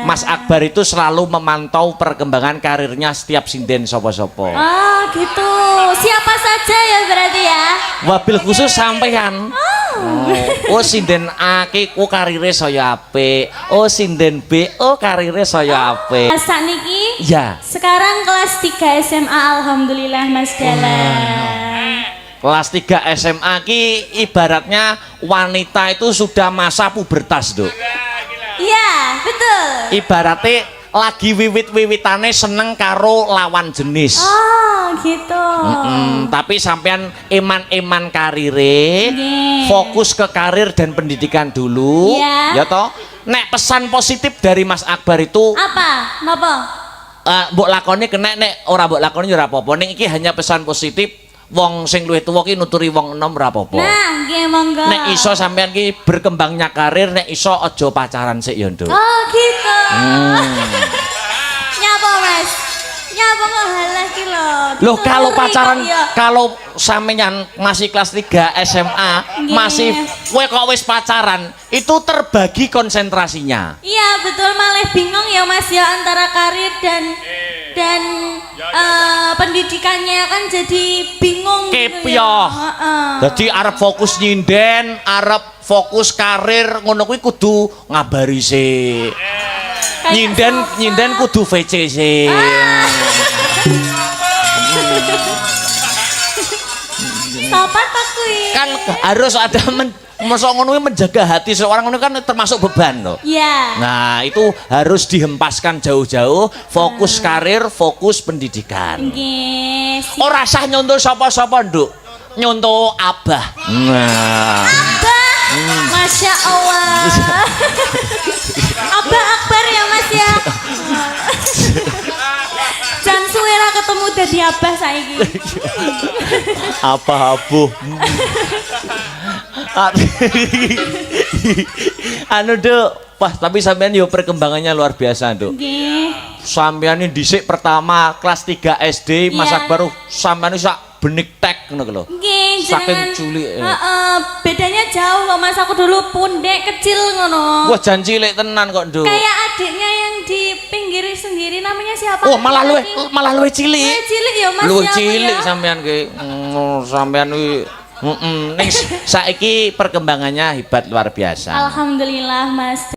Mas Akbar itu selalu memantau perkembangan karirnya setiap sinden sopo-sopo. Oh gitu. Siapa saja ya berarti ya? Wabil khusus sampean. Oh sinden A ki ku karire saya apik. Oh sinden B oh karire saya apik. Sakniki? Ya. Sekarang kelas 3 SMA alhamdulillah Mas Dalan. Kelas 3 SMA ki ibaratnya wanita itu sudah masa pubertas, Duk. Iya, betul. Ibaratnya lagi wiwit-wiwitane seneng karo lawan jenis. Oh, gitu. Tapi sampean eman-eman karire, fokus ke karir dan pendidikan dulu, ya toh. Nek pesan positif dari Mas Akbar itu apa? Napa? Mbok lakoni kena, nek ora mbok lakoni ora apa-apa. Ning iki hanya pesan positif. Wong sing luwih tuwa ki nuturi wong enom ora apa-apa. Nah, nggih monggo. Nek iso sampean ki berkembangnya karir, nek iso aja pacaran sik ya, Nduk. Oh, gitu. Nyapa, Mas? Nyapa kok halah ki lho. Loh, kalau pacaran kalau sampean masih kelas 3 SMA, masih kowe kok wis pacaran, itu terbagi konsentrasinya. Iya, betul, malah bingung ya Mas ya antara karir dan pendidikannya kan jadi bingung gitu ya. Jadi arep fokus nyinden, arep fokus karir ngono kuwi kudu ngabari sih. Nyinden kudu VC sih. Sopan tak kuwi. Kan harus ada masa ngono kuwi menjaga hati seorang ngono kan termasuk beban loh. Iya. Nah, itu harus dihempaskan jauh-jauh, fokus karir, fokus pendidikan. Nggih. Ora sah nyontoh sapa-sapa, Nduk. Nyontoh Abah. Nah. Abah. Masya Allah. Abah Akbar ya Mas ya. Jan suwe ra ketemu dadi Abah saiki. Apa abuh? Anu, Duk. Wah, tapi sampean yo perkembangannya luar biasa, Duk. Nggih. Sampean ini dhisik pertama kelas 3 SD, Mas Akbar sampean sak benik tek ngono lho. Nggih, Saking jenengan. culik. Bedanya jauh loh Mas, aku dulu pundek kecil ngono. Wah, jan cilik tenan kok, Nduk. Kayak adiknya yang di pinggir sendiri namanya siapa? Oh, malah luwih cilik. Luwih cilik ya Mas. Luwih ya, cilik ya. sampean ki. Sampean kuwi ning saiki perkembangannya hebat luar biasa. Alhamdulillah Mas.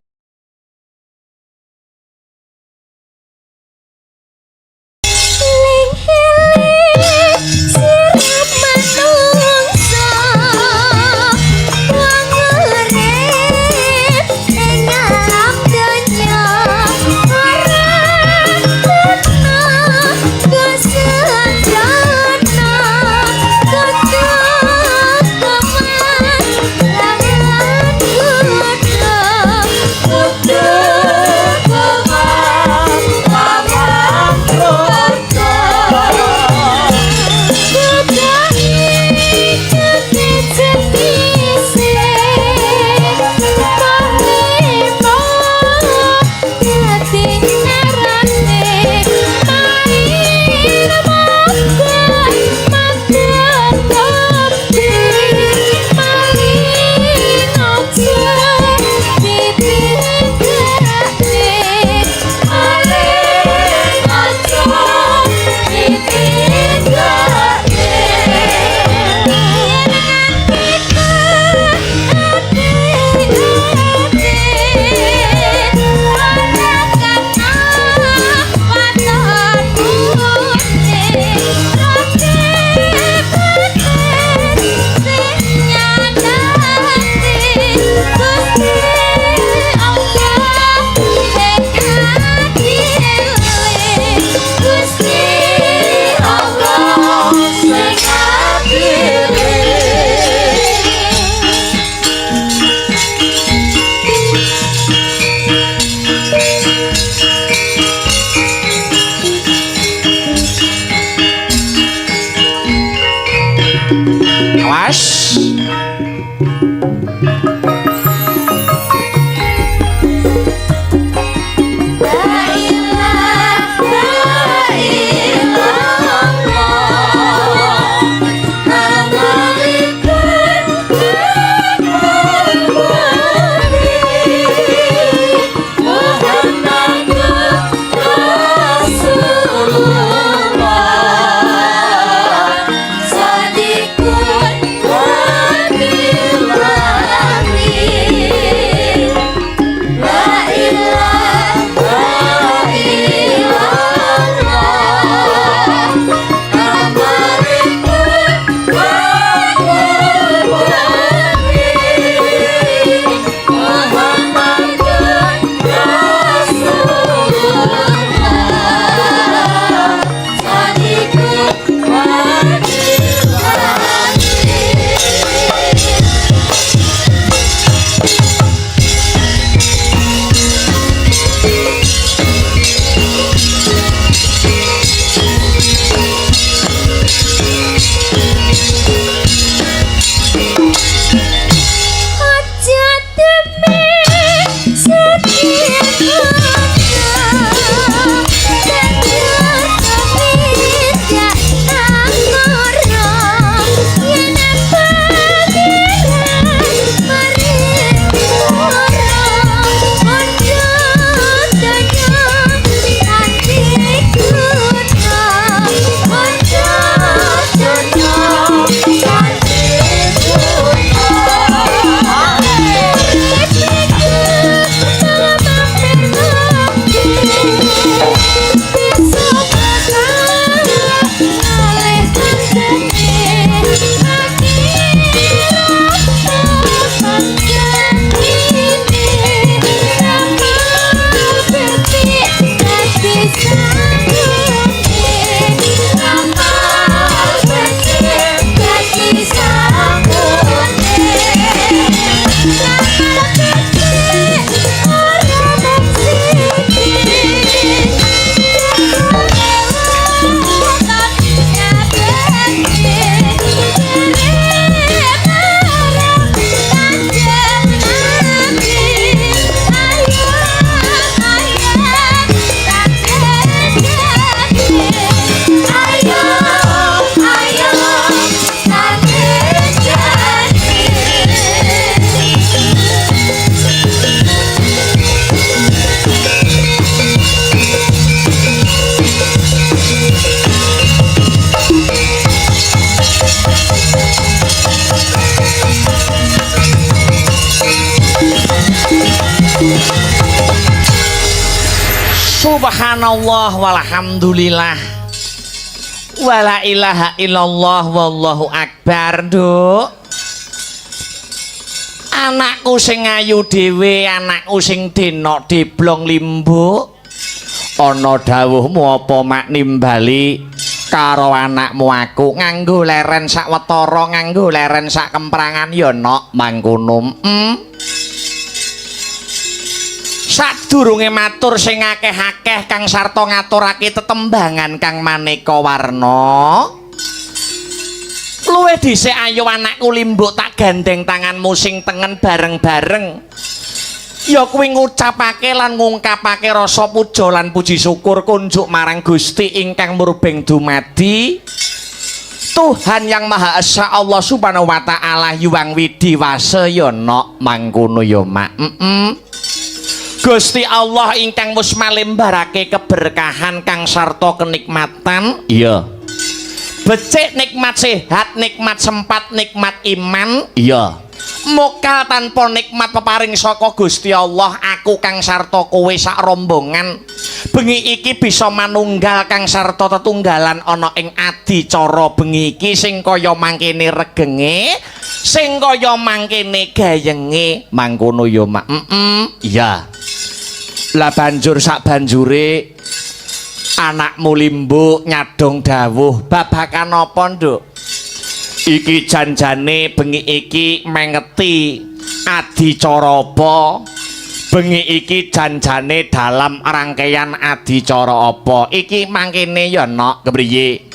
Subhanallah walhamdulillah wala ilaha illallah wallahu akbar. Nduk, anakku sing ayu dhewe, anakku sing denok deblong limbuk, ana dawuhmu apa mak nimbali karo anakmu aku nganggo leren sak wetara, nganggo leren sak kemprangan ya nok mangkono. Sadurunge matur sing akeh-akeh kang sarta ngaturake tetembangan kang maneka warna, luwih dhisik ayo anakku limbuk tak gandeng tanganmu sing tengen bareng-bareng, ya kuwi ngucapake lan ngungkapake rasa puja lan puji syukur kunjuk marang Gusti ingkang murbeng dumadi, Tuhan yang Maha Esa Allah Subhanahu wa taala yuwang widiwasa ya nok mangkono ya mak. Gusti Allah ingkang wis malembarake keberkahan kang sarta kenikmatan, iya, becik nikmat sehat, nikmat sempat, nikmat iman, iya, mokal tanpa nikmat peparing saka Gusti Allah, aku kang sarta kowe sak rombongan bengi iki bisa manunggal kang sarta tetunggalan ana ing adicara bengi iki sing kaya mangkene regenge, sing kaya mangkene gayenge mangkono ya mak. Iya. Lah banjur sak banjure anakmu limbuk nyadong dawuh babakan apa nduk? Iki janjane bengi iki mengeti adicara apa? Bengi iki janjane dalam rangkaian adicara apa? Iki mangkene ya nok kepriye?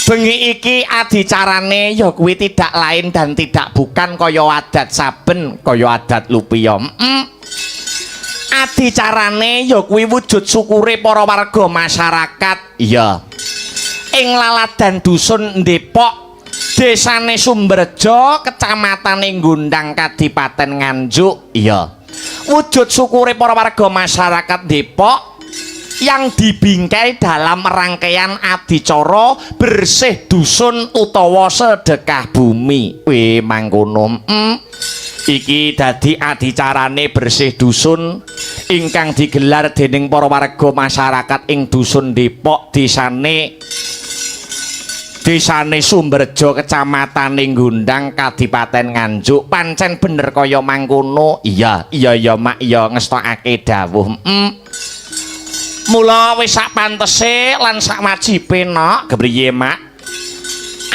Bengi iki adicarane ya kuwi tidak lain dan tidak bukan kaya adat saben, kaya adat lupiya. Adicarane ya kuwi wujud syukure para warga masyarakat, iya, ing laladan dusun Depok, desane Sumberjo, kecamatane Gundang, Kadipaten Nganjuk, iya, wujud syukure para warga masyarakat Depok yang dibingkai dalam rangkaian adicara bersih dusun utawa sedekah bumi. Weh mangkono. Iki dadi adicarane bersih dusun ingkang digelar dening para warga masyarakat ing dusun Depok, desane Sumberjo, kecamatan Gundang, Kadipaten Nganjuk. Pancen bener kaya mangkono. Iya mak, iya ngestokake dawuh. Mula wis sak pantese lan sak wajibe nok kepriye mak?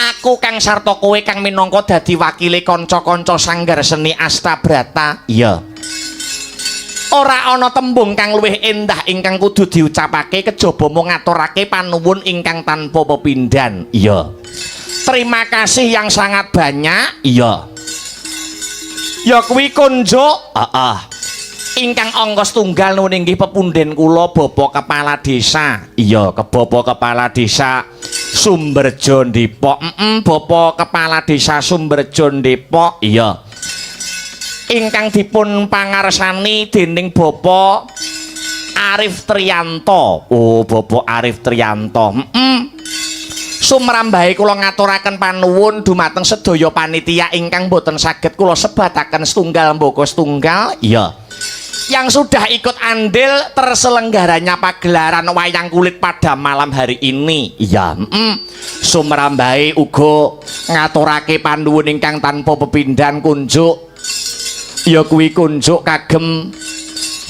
Aku kang sarta kowe kang minangka dadi wakile kanca-kanca sanggar seni Astabrata, iya, ora ana tembung kang luwih endah ingkang kudu diucapake kejaba mung ngaturake panuwun ingkang tanpa pepindhan, iya, terima kasih yang sangat banyak, iya, ya kuwi kunjuk ingkang angka setunggal nuwun inggih pepunden kula Bapak Kepala Desa, iya, Bapak Kepala Desa Sumberjo Depok. Bapak Kepala Desa Sumberjo Depok, iya, ingkang dipun pangarsani dening Bapak Arif Triyanto. Oh, Bapak Arif Triyanto. Sumrambahe kula ngaturaken panuwun dumateng sedaya panitia ingkang boten saged kula sebataken setunggal mboko setunggal, iya, yang sudah ikut andil terselenggaranya pagelaran wayang kulit pada malam hari ini, iya. Sumrambahe uga ngaturake panuwun ingkang tanpa pepindhan kunjuk, ya kuwi kunjuk kagem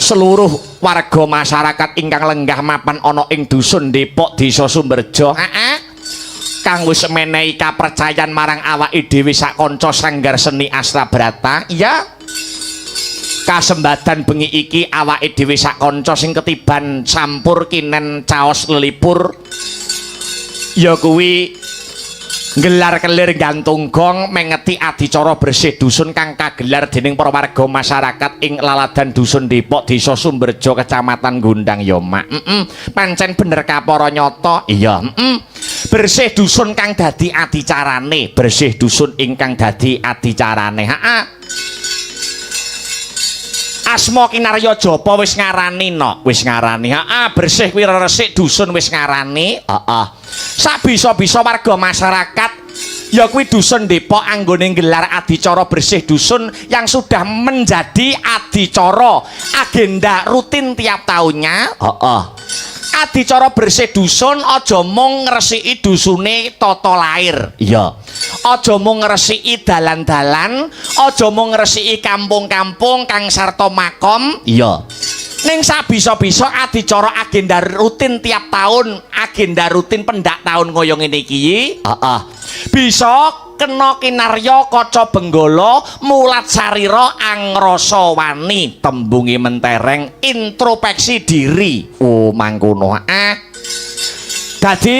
seluruh warga masyarakat ingkang lenggah mapan ana ing dusun Depok, Desa Sumberjo, kang wis menehi kapercayan marang awake dhewe sak kanca sanggar seni Astabrata, iya. Kasembadan bengi iki awake dhewe sak kanca sing ketiban sampur kinen caos lelipur, ya kuwi gelar kelir gantung gong mengeti adicara bersih dusun kang kagelar dening para warga masyarakat ing laladan dusun Depok, Desa Sumberjo, Kecamatan Gundang, ya mak. Pancen bener kapara nyata, iya. Bersih dusun kang dadi adicarane, bersih dusun ingkang dadi adicarane, asma kinarya japa wis ngarani nok, wis ngarani. Bersih kuwi resik dusun wis ngarani. Sak bisa-bisa warga masyarakat Ya kuwi dusun Depok anggone gelar adicara bersih dusun yang sudah menjadi adicara agenda rutin tiap tahunnya. Heeh. Adicara bersih dusun aja mung ngresiki dusune tata lair. Iya. Aja mung ngresiki dalan-dalan, aja mung ngresiki kampung-kampung kang sarta makom. Iya. Ning sabisa-bisa adicara agenda rutin tiap tahun, agenda rutin pendak tahun kaya ngene iki. Heeh. Bisa kena kinarya kaca benggala mulat sarira angrasa wani tembunge mentereng introspeksi diri. Oh mangkono. Dadi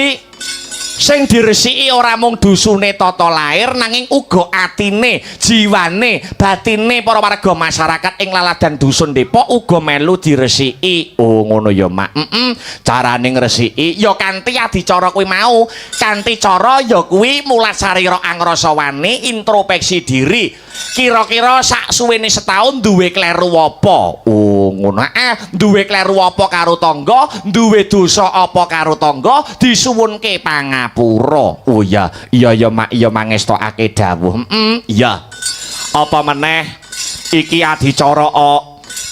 sing diresiki ora mung dusune tata lair nanging uga atine, jiwane, batine para warga masyarakat ing laladan dusun Depok uga melu diresiki. Oh ngono ya Mak. Carane ngresiki ya kanthi adicara kuwi mau. Kanthi cara ya kuwi mulat sarira angrasa wani, introspeksi diri. Kira-kira sak suwene setahun duwe kleru apa? Oh ngono. Duwe kleru apa karo tangga, duwe dosa apa karo tangga, disuwunke pangapura. Oh ya, iya ya Mak, iya mangestokake dawuh. Iya. Apa meneh iki adicara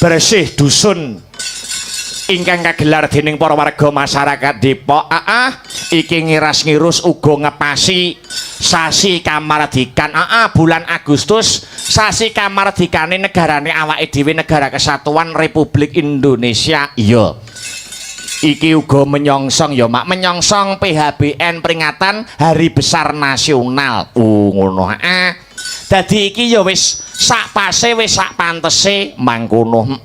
bersih dusun ingkang kagelar dening para warga masyarakat Depok. Iki ngiras-ngirus uga ngepasi sasi kamardikan. Bulan Agustus sasi kamardikane negarane awake dhewe Negara Kesatuan Republik Indonesia. Iya. Iki uga menyongsong ya Mak, menyongsong PHBN peringatan Hari Besar Nasional. Ngono. Dadi iki ya wis sak pase, wis sak pantese mangkono.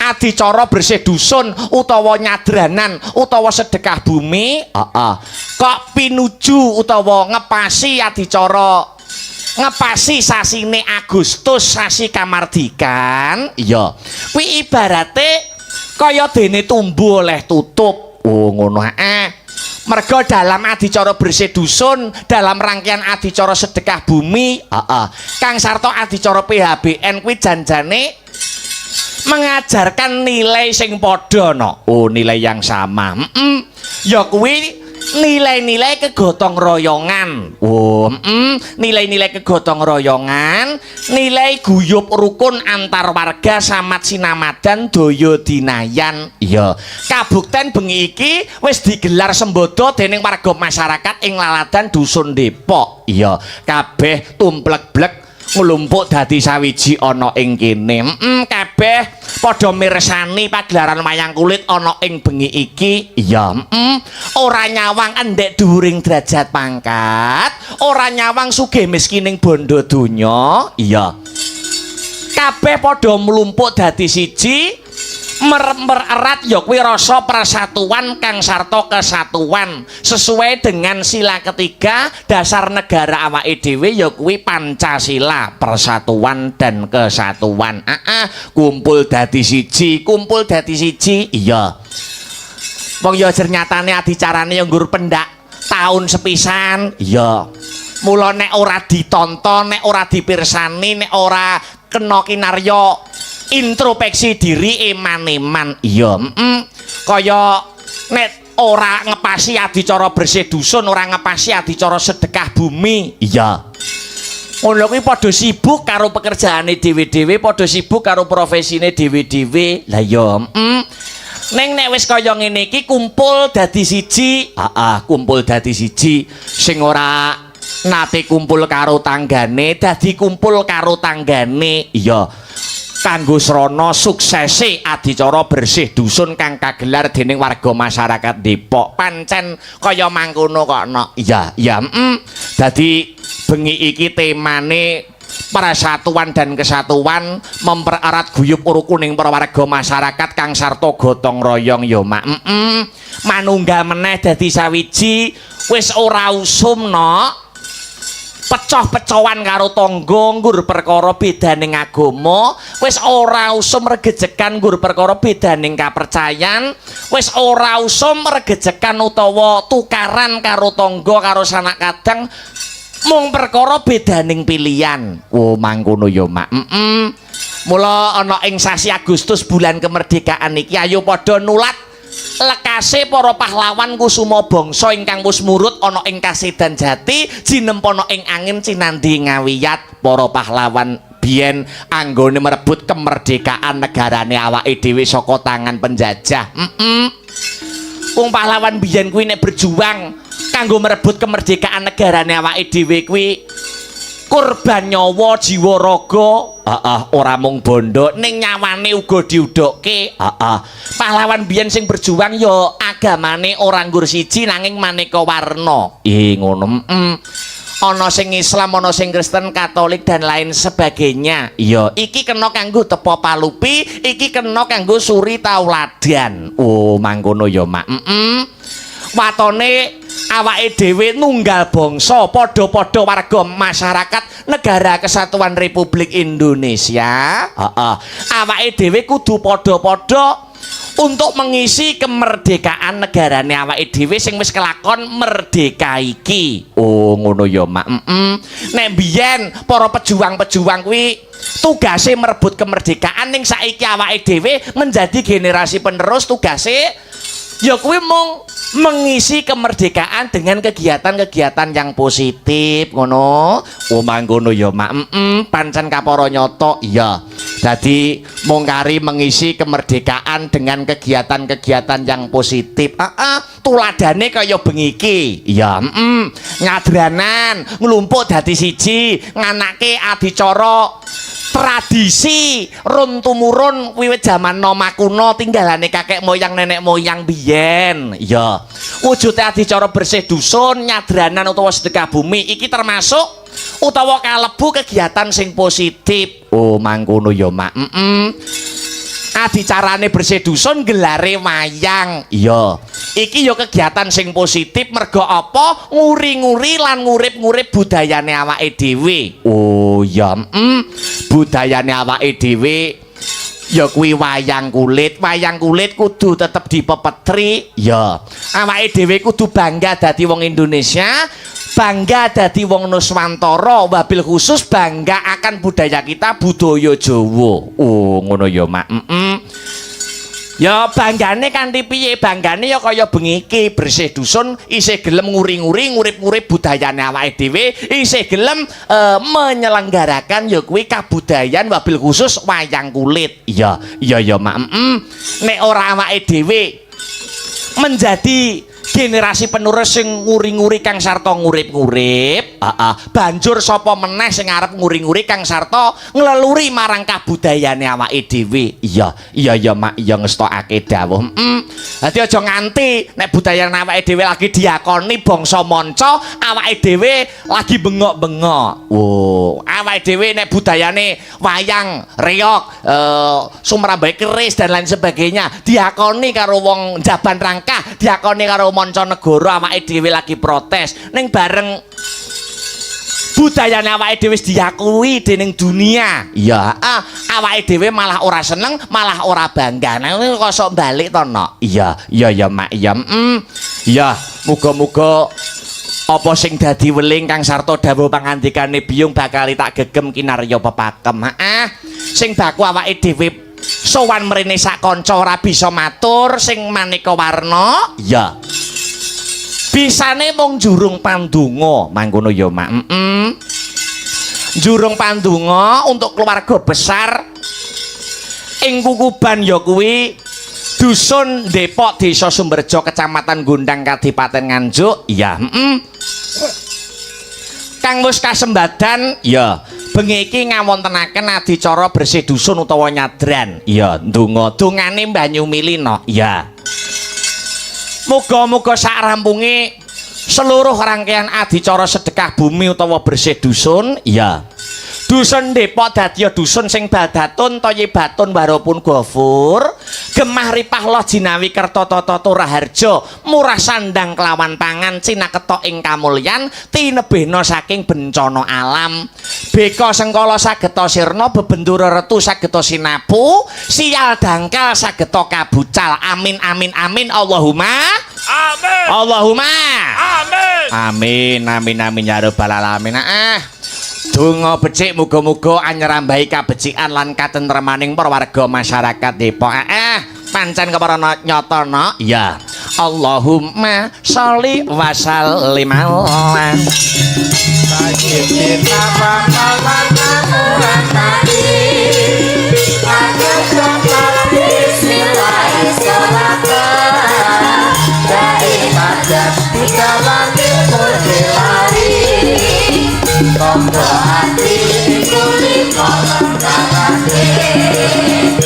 Adicara bersih dusun utawa nyadranan utawa sedekah bumi, kok pinuju utawa ngepasi adicara ngepasi sasine Agustus, sasi kamardikan. Iya. Kuwi ibarate kaya dene tumbuh oleh tutup. Oh ngono. Mergo dalam adicara bersih dusun, dalam rangkaian adicara sedekah bumi, kang sarta adicara PHBN kuwi janjane mengajarkan nilai sing padha no. Oh nilai yang sama. Ya kuwi nilai-nilai kegotong royongan. Nilai-nilai kegotong royongan, nilai guyub rukun antar warga samat sinamadan daya dinayan. Iya. Kabukten bengi iki wis digelar sembodo dening warga masyarakat ing laladan dusun Depok. Iya. Kabeh tumplek-blek nglumpuk dadi sawiji ana ing kene. Kabeh padha mirsani pagelaran wayang kulit ana ing bengi iki. Iya. Ora nyawang endek dhuwuring derajat pangkat, ora nyawang sugih miskining bondo donya. Iya. Kabeh padha mlumpuk dadi siji. Mererat ya kuwi rasa persatuan kang sarta kesatuan sesuai dengan sila ketiga dasar negara awake dhewe ya kuwi Pancasila, persatuan dan kesatuan. Kumpul dadi siji, kumpul dadi siji. Iya. Wong ya nyatane adicarane ya nggur pendak tahun sepisan. Iya. Mula nek ora ditonton, nek ora dipirsani, nek ora kena kinarya introspeksi diri eman-eman. Iya. Kaya nek ora ngepasi adicara bersih dusun, ora ngepasi adicara sedekah bumi. Iya. Ngono kuwi padha sibuk karo pekerjaane dhewe-dhewe, padha sibuk karo profesine dhewe-dhewe. Lah ya, ning nek wis kaya ngene iki kumpul dadi siji. Kumpul dadi siji. Sing ora nate kumpul karo tanggane dadi kumpul karo tanggane. Iya. Kanggo srana suksese adicara bersih dusun kang kagelar dening warga masyarakat Depok. Pancen kaya mangkono kok no. Iya, iya. Dadi bengi iki temane persatuan dan kesatuan, mempererat guyub rukuning para warga masyarakat kang sarta gotong royong ya Mak. Manunggal meneh dadi sawiji, wis ora usum no. Pecah-pecahan karo tangga nggur perkara bedaning agama, wis ora usum regejekan nggur perkara bedaning kapercayan, wis ora usum regejekan utawa tukaran karo tangga karo sanak kadang mung perkara bedaning pilihan. Oh mangkono ya Mak. Mula ana ing sasi Agustus bulan kemerdekaan iki ayo padha nulat lekase para pahlawan kusuma bangsa ingkang wis murut ana ing Kasedan Jati jinempono ing angin cinandhi ngawiyat para pahlawan biyen anggone merebut kemerdekaan negarane awake dhewe saka tangan penjajah. Wong pahlawan biyen kuwi nek berjuang kanggo merebut kemerdekaan negarane awake dhewe kuwi korban nyawa jiwa raga, ora mung bondo ning nyawane uga diudhokke. Pahlawan biyen sing berjuang ya agamane ora nggur siji nanging maneka warna. Ngono. Ana sing Islam, ana sing Kristen, Katolik dan lain sebagainya. Ya, iki kena kanggo tepo palupi, iki kena kanggo suri tauladan. Oh, mangkono ya, Mak. Watone awake dhewe nunggal bangsa, padha-padha warga masyarakat Negara Kesatuan Republik Indonesia. Awake dhewe kudu padha-padha untuk mengisi kemerdekaan negarane awake dhewe sing wis kelakon merdeka iki. Oh, ngono ya, Mak. Nek biyen para pejuang-pejuang kuwi tugase merebut kemerdekaan, ning saiki awake dhewe menjadi generasi penerus tugase ya kuwi mung mengisi kemerdekaan dengan kegiatan-kegiatan yang positif ngono. Oh, mangkono ya, Mak. Pancen kapara nyata. Iya. Dadi mung kari mengisi kemerdekaan dengan kegiatan-kegiatan yang positif. Tuladane kaya bengi iki. Iya, ngadranan, nglumpuk dadi siji, nganake adicara tradisi run tumurun wiwit jaman Noma kuno tinggalane kakek moyang nenek moyang biyen. Ya, wujude adicara bersih dusun, nyadranan utawa sedekah bumi iki termasuk utawa kalebu kegiatan sing positif. Oh, mangkono ya, Mak. Adicarane bersih dusun gelare wayang. Iya. Iki ya kegiatan sing positif merga apa? Nguri-nguri lan ngurip-ngurip budayane awake dhewe. Oh, ya. Budayane awake dhewe ya kuwi wayang kulit. Wayang kulit kudu tetep dipepetri. Ya. Awake dhewe kudu bangga dadi wong Indonesia, bangga dadi wong Nuswantara, wabil khusus bangga akan budaya kita, budaya Jawa. Oh, ngono ya, Mak. Ya banggane kanthi piye? Banggane ya kaya bengi iki bersih dusun isih gelem nguri-nguri ngurip-ngurip budayane awake dhewe, isih gelem menyelenggarakan ya kuwi kabudayan wabil khusus wayang kulit. Iya, iya ya, Mak. Nek ora awake dhewe menjadi generasi penerus sing nguri-nguri kang sarta ngurip-ngurip, banjur sapa meneh sing arep nguri-nguri kang sarta ngleluri marang kabudayane awake dhewe. Iya, iya ya, Mak, iya ngestokake dawuh. Dadi aja nganti nek budayane awake dhewe lagi diakoni bangsa manca, awake dhewe lagi bengok-bengok. Oh, awake dhewe nek budayane wayang, reog, sumrambahe keris dan lain sebagainya diakoni karo wong Jaban Rangkah, diakoni karo mancanegara, awake dhewe lagi protes ning bareng budayane awake dhewe wis diakui dening dunia. Ya, awake dhewe malah ora seneng, malah ora bangga. Nah, kok sok balik to, Nok? Iya, iya ya, Mak. Iya, ya, muga-muga apa sing dadi weling kang sarta dawuh pangandikane Biyung bakal tak gegem kinarya pepakem. Sing baku awake dhewe sowan mrene sak kanca ora bisa matur sing maneka warna. Ya. Bisane mung jurung pandonga, mangkono ya, Mak. Jurung pandonga untuk keluarga besar ing Kukuban ya kuwi Dusun Depok, Desa Sumberjo, Kecamatan Gondang, Kadipaten Nganjuk. Ya, kang wis kasembadan ya bengi iki ngawontenaken adicara bersih dusun utawa nyadran. Ya, ndonga dongane Banyu Milino. Ya. Muga-muga sak rampunge seluruh rangkaian adicara sedekah bumi utawa bersih dusun, ya. Dusun Depok dadi dusun sing badatun Toyibatun Warapun Gofur, Gemah Ripah Loh Jinawi Kertototota Raharja, murah sandang kelawan pangan cinaketok ing kamulyan, tinebehna saking bencana alam. Beka sengkala sageta sirna, bebendura retu sageta sinapu, sial dangkal sageta kabucal. Amin amin amin. Allahumma amin. Allahumma amin. Amin amin amin ya rabbal alamin. Donga becik muga-muga anyerambahi kabecikan lan katentremaning para warga masyarakat Depok. pancen kepara nyatana ya Allahumma sholli wa sallim ala sayyidina Muhammad Tonggo hati kulit kolong darahnya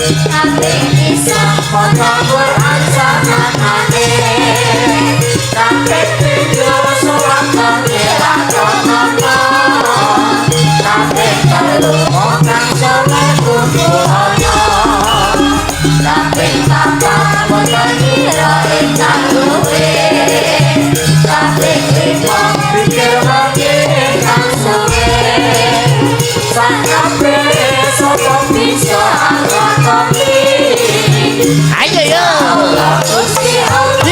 Nanti bisa foto Quran sama kane Nanti video surat pengirat konono Nanti perlu orang soleh kudu ono Nanti bapak boten ngira ingkang luwe Nanti kita pikir wangi ingkang suwe Sakabe sopok bisa angkotoni ayo yo Allah Gusti Allah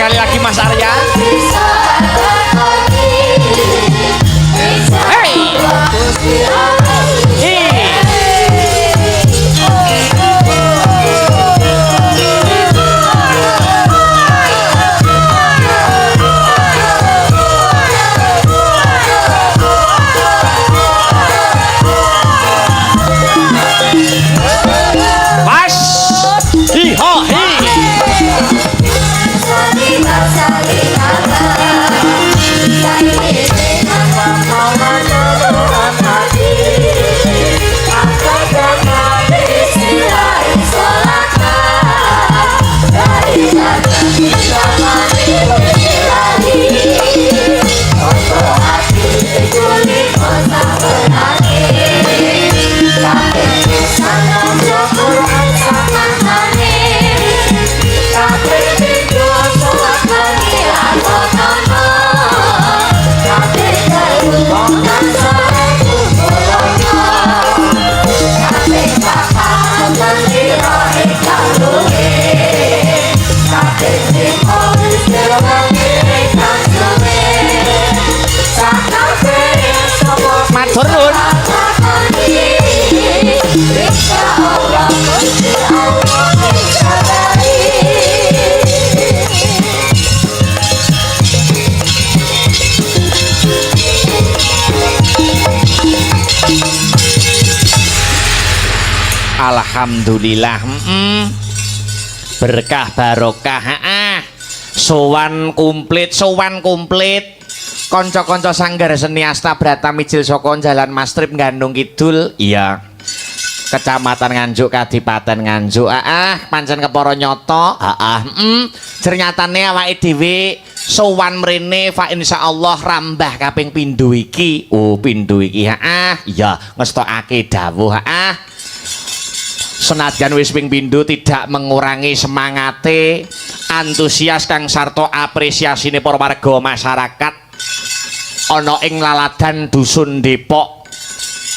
sekali lagi Mas Arya Mas hi ho hi matur nuwun alhamdulillah berkah barokah sowan komplit kanca-kanca sanggar seni asta brata mijil saka jalan Mastrip Gandung Kidul iya Kecamatan Nganjuk Kadipaten Nganjuk pancen kepara nyata ternyatane awake dhewe sowan mrene fa insyaallah rambah kaping pindho iki pindho iki iya ngestokake dawuh senajan wis ping pindho tidak mengurangi semangate antusias kang sarta apresiasine para warga masyarakat ana ing laladan dusun Depok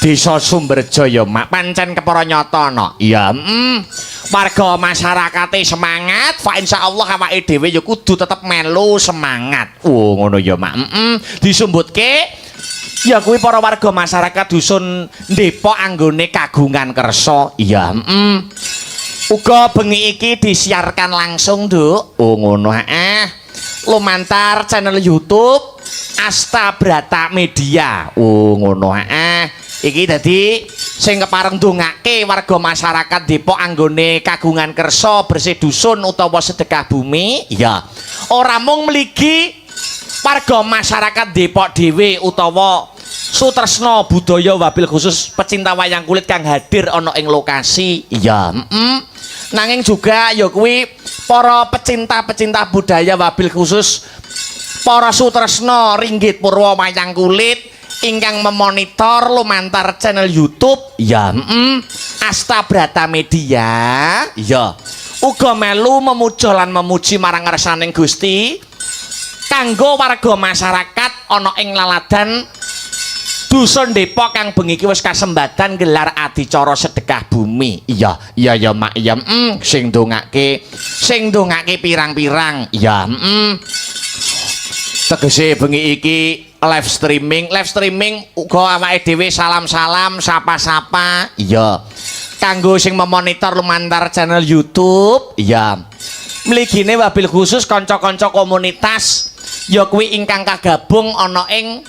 Desa Sumberjaya mak pancen kepara nyata no iya warga masyarakate semangat fa insyaallah awake dhewe ya kudu tetep melu semangat ngono ya mak disambutke Ya kuwi para warga masyarakat dusun Depok anggone kagungan kersa. Iya, Uga bengi iki disiarkan langsung, Nduk. Oh, ngono lumantar channel YouTube Asta Brata Media. Oh, ngono Iki dadi sing kepareng ndongake warga masyarakat Depok anggone kagungan kersa bersih dusun utawa sedekah bumi. Ya. Ora mung mligi warga masyarakat Depok dhewe utawa sutresna budaya wabil khusus pecinta wayang kulit kang hadir ana ing lokasi. Ya, nanging juga ya kuwi para pecinta-pecinta budaya wabil khusus para sutresna ringgit purwa wayang kulit ingkang memonitor lumantar channel YouTube ya Asta Brata Media ya uga melu memuja lan memuji marang ngarsaning Gusti kanggo warga masyarakat ana ing laladan dusun Depok kang bengi iki wis kasembadan gelar adicara sedekah bumi. Iya Mak iya sing ndongake pirang-pirang ya tegese bengi iki live streaming uga awake dhewe salam-salam sapa-sapa iya kanggo sing memonitor lumantar channel YouTube ya mligine wabil khusus kanca-kanca komunitas ya kuwi ingkang kagabung ana ing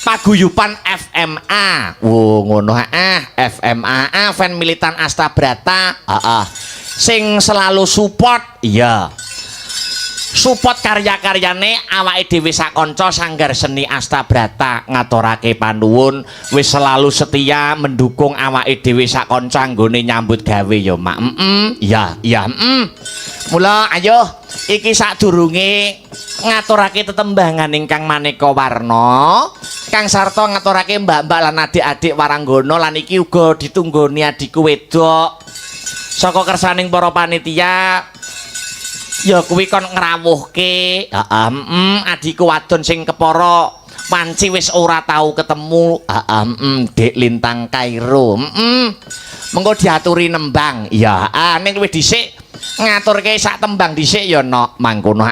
paguyuban FMA. Wo ngono FMA fan militan Asta Brata. Sing selalu support iya. Support karya-karyane awake dhewe sak kanca sanggar seni Asta Brata ngaturake panuwun wis selalu setia mendukung awake dhewe sak kanca anggone nyambut gawe ya Mak. Iya. Mula ayo iki sadurunge ngaturake tetembangan ingkang maneka warna Kang Sarto ngaturake mbak-mbak lan adik-adik waranggana lan iki uga ditunggoni adikku wedok saka kersaning para panitia ya kuwi kon ngrawuhke adikku wadon sing kepara wanci wis ora tau ketemu Dek Lintang Kairo mengko diaturi nembang ya ning luwih dhisik ngaturke sak tembang dhisik ya nok mangkono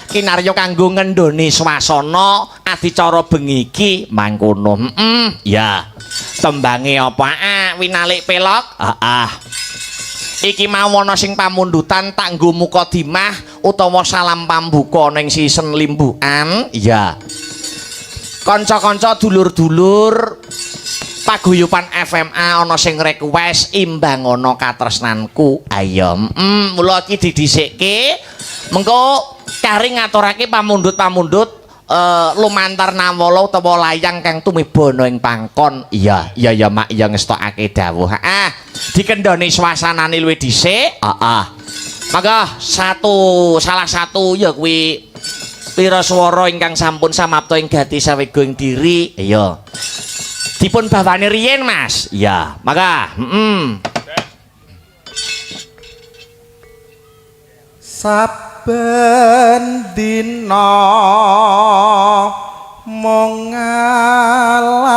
kinarya kanggo ngendhoni swasana adicara bengi iki mangkono ya tembange apa winalik pelok iki mau ana sing pamundutan tak nggo mukadimah utawa salam pambuka ning season limbukan ya kanca-kanca dulur-dulur paguyuban FMA ana sing request imbang ana katresnanku ayo mula iki didhisikke mengko kari ngaturake pamundhut-pamundhut lumantar nawala utawa layang kang tumiba ana ing pangkon iya Mak iya ngestokake dawuh dikendhoni swasanane luwih dhisik maka salah satu ya kuwi pira swara ingkang sampun samapta ing gati sawega ing diri iya dipun bawani riyen Mas ya maka saben dina mung ngalamun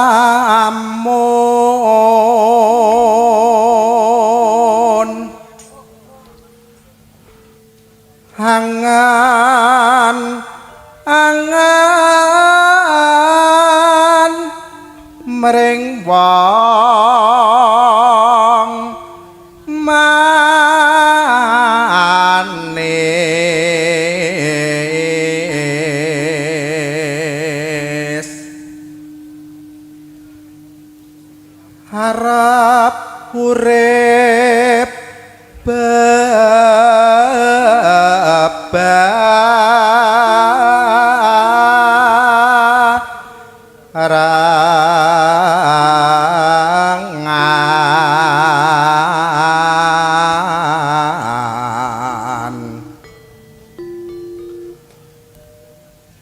angan mring wong manis harap urip barangan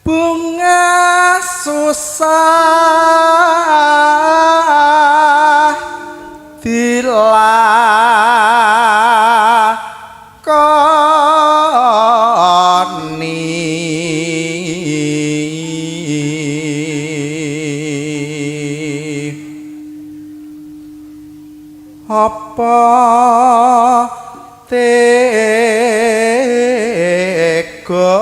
bunga susah dilakoni apa tega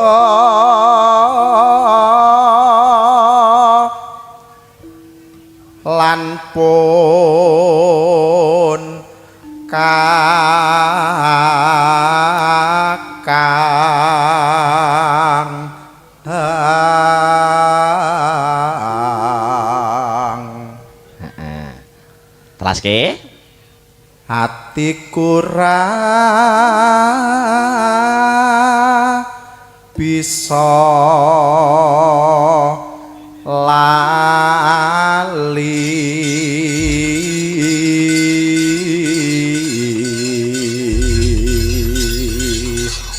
pun kakang Telaske hatiku ra bisa lali.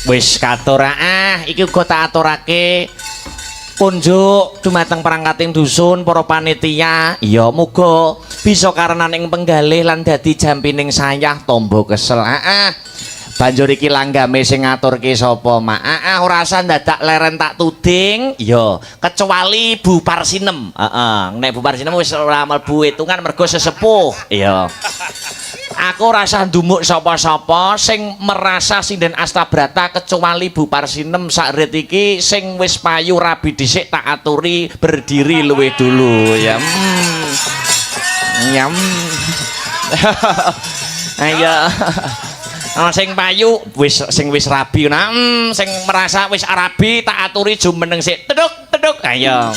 wis katur iki uga tak aturake kunjuk dumateng perangkating dusun para panitia ya muga bisa karenaning penggalih lan dadi jampining sayah tombo kesel banjur iki langgame sing ngaturke sapa mak ora usah dadak leren tak tuding ya kecuali Bu Parsinem nek Bu Parsinem wis ora mlebu hitungan mergo sesepuh ya aku rasa ndumuk sapa-sapa sing merasa sinden Astabrata kecuali Bu Parsinem sakret iki sing wis payu rabi dhisik tak aturi berdiri luwih dulu ya nyam ayo sing payu wis sing wis rabi sing merasa wis arabi tak aturi jumeneng sik teduk ayo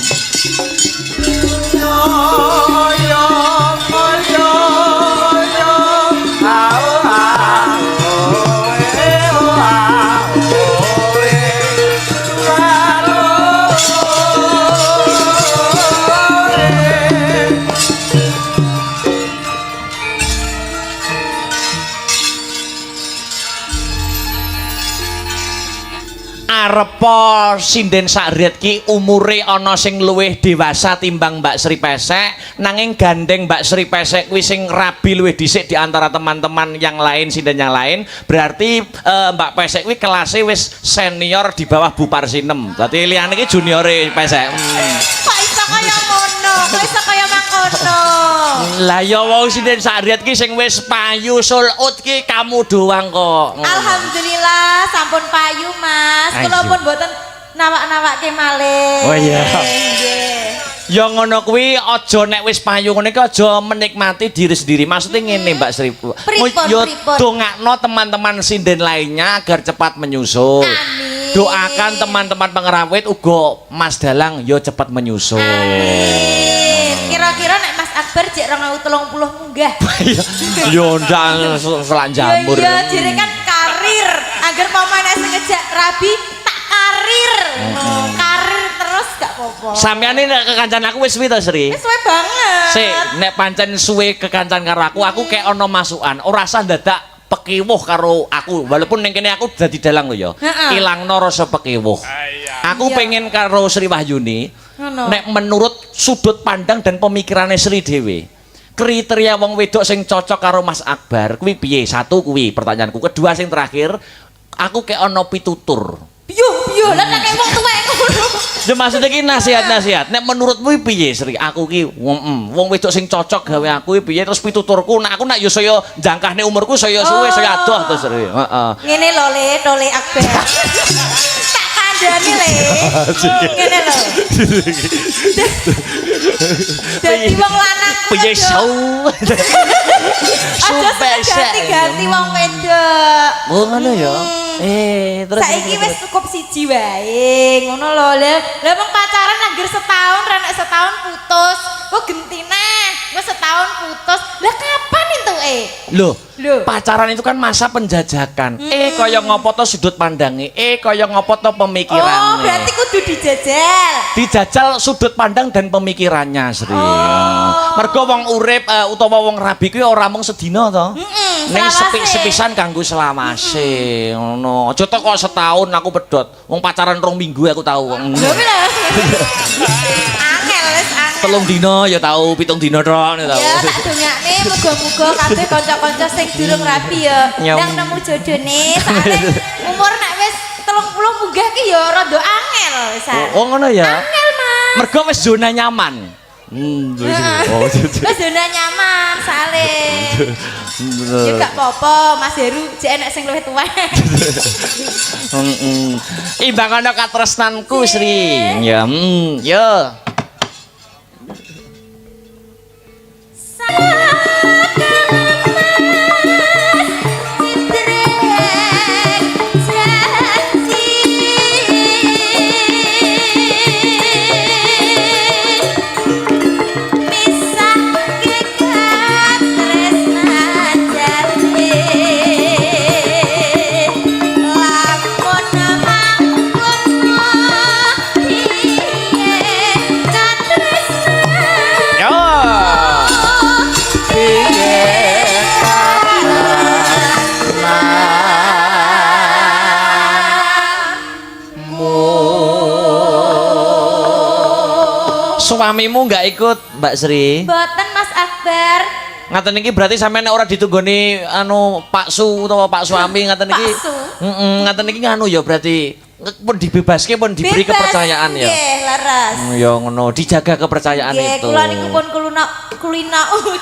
arepa sinden sakret ki umure ana sing luwih dewasa timbang Mbak Sri Pesek nanging gandeng Mbak Sri Pesek kuwi sing rabi luwih dhisik di antara teman-teman yang lain sinden yang lain berarti Mbak Pesek kuwi kelasnya wis senior di bawah Bu Parsinem dadi liyane iki juniore Pesek Kok iso kaya ngono? Kok iso kaya mangkono? lah ya wong sinden sakret ki sing wis payu sulut ki kamu doang kok Alhamdulillah sampun payu Mas. Kula pun mboten nawak-nawakke malih. Oh iya. Nggih. Ya ngono kuwi aja nek wis payu ngene iki aja menikmati diri sendiri. Maksudnya ngene Mbak Sri. Yo dongakno teman-teman sinden lainnya agar cepat menyusul. Amin. Doakan teman-teman pengerawit uga Mas Dalang yo cepat menyusul. Amin. Kira-kira nek Mas Akbar jek 2030 munggah. Yo ndang selan jambur. Iya, jere kan karir. Agar pamane sing ngejak rabi tak karir. Karir terus gak apa-apa. Sampeyan iki nek kekancan aku wis suwi to, Sri? Wis suwe banget. Sik, nek pancen suwe kekancan karo aku kayak ana masukan. Ora usah dadak pekiwuh karo aku. Walaupun ning kene aku dadi dalang lho ya. Ilangno rasa pekiwuh. Aku pengen karo Sri Wahyuni. Nek menurut sudut pandang dan pemikirannya Sri dhewe. Kriteria wong wedok sing cocok karo Mas Akbar kuwi piye? Satu kuwi pertanyaanku. Kedua sing terakhir, aku kayak ana pitutur. Piye lah nek wong tuwek ngono. Ya maksudnya ki nasihat-nasihat. Nek menurutmu piye Sri? Aku ki wong wedok sing cocok gawe aku piye terus pituturku nek aku nak yo saya jangkahne umurku saya suwe saya adoh to Sri. Heeh. Ngene lho Le, Tole Akbar. Tak kandhani Le. Ngene lho. Dadi wong lanang piye sau. ganti wong wedok. Oh ngono ya. Terus Saiki wis cukup siji wae, ngono lho. Lah wong pacaran anggere setahun, ra nek setahun putus. Kok gentine, wis setahun putus. Lah kapan entuke? Loh, pacaran itu kan masa penjajakan. Kaya ngopo to sudut pandange? Kaya ngopo to pemikirannya? Oh, berarti kudu dijajal. Dijajal sudut pandang dan pemikirannya, Sri. Mergo wong urip utawa wong rabi kuwi ora mung sedina to. Ning sepisan kanggo selawase. Ngono. Aja tok kok setahun aku pedhot. Wong pacaran 2 minggu aku tahu. Lho lho. Angel wis angel. 3 dina ya tahu, 7 dina tok ya tahu. Ya tak dongakne muga-muga kabeh kanca-kanca sing durung rabi ya ndang nemu jodone. Soale umur nek wis 30 munggah ki ya rada angel wis. Oh ngono ya. Angel, Mas. Mergo wis zona nyaman. Wis zona nyaman soale. Ya gak apa-apa, Mas Heru jek enek sing luwih tuwek. Imbang ana katresnanku Sri. Ya, ya. suamimu nggak ikut, Mbak Sri? Mboten Mas Akbar. Ngaten iki berarti sampeyan nek ora ditunggoni anu Pak Su utawa Pak Suami ngaten iki. Pak Su. Ngaten iki nganu ya berarti pun dibebaske pun diberi Bebas, kepercayaan ya. Nggih, laras. Ya ngono, dijaga kepercayaan Nggih, itu. kula niku pun kulina ucul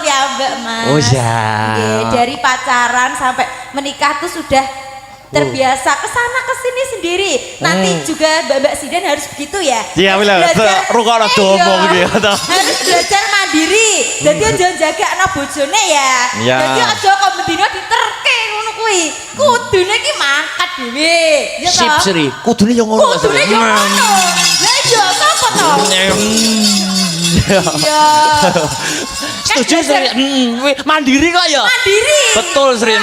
piyambak, Mas. Oh ya. Nggih, dari pacaran sampai menikah tuh sudah terbiasa kesana kesini sendiri. Nanti juga Mbak Sidan harus begitu ya. Iya, Harus bener. belajar- Rukana Eh, domo iya. gitu. Harus belajar mandiri. Jadi aja jaga anak bojone ya. Iya. Jadi aja kok bendina diterke ngono kuwi. Kudune ki mangkat dhewe. Ya Sip toh? Sri, kudune yo ngono Mas Sri. Kudune yo ngono. Lah iya sapa to? Iya. Setuju Sri. Mandiri kok ya. Mandiri. Betul Sri.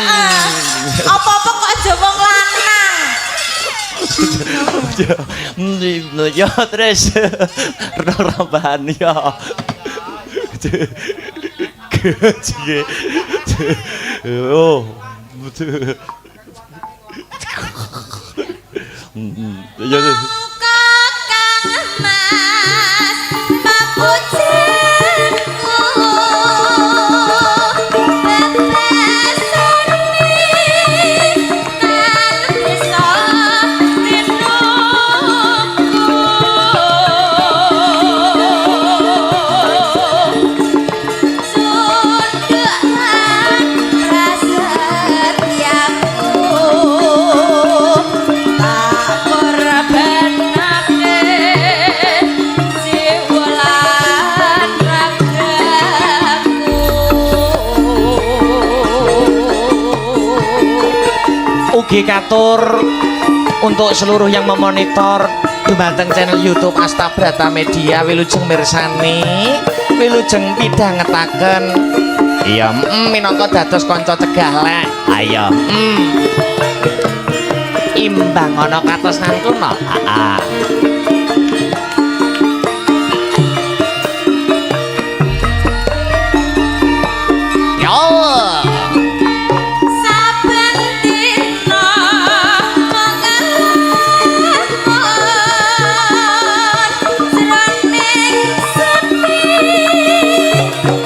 Apa-apa kok aja wong lanang. Ya terus rambahan ya. Oh. Ya Kakang Mas papucenku bebasoni tan bisa rinduku sundukan prasetyaku tak korbanake siwulan ragaku. Ugi katur untuk seluruh yang memonitor dumateng channel YouTube Astabrata Media, wilujeng mirsani, wilujeng pidhangetaken. Iya, minangka dados kanca cegah lek. Ayo, imbang ana katresnanku no. Heeh. Yo. Saben dina mengalahkan jroning sepi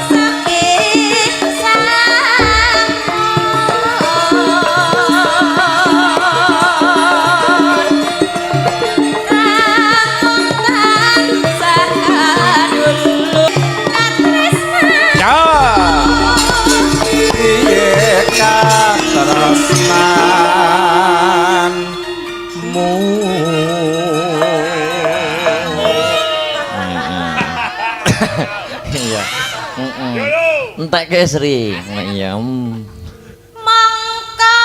saking samun tansah kadulur katresnan. Ya. Iye katresnanmu. Iya. Entek ke Sri. Iya. Mangka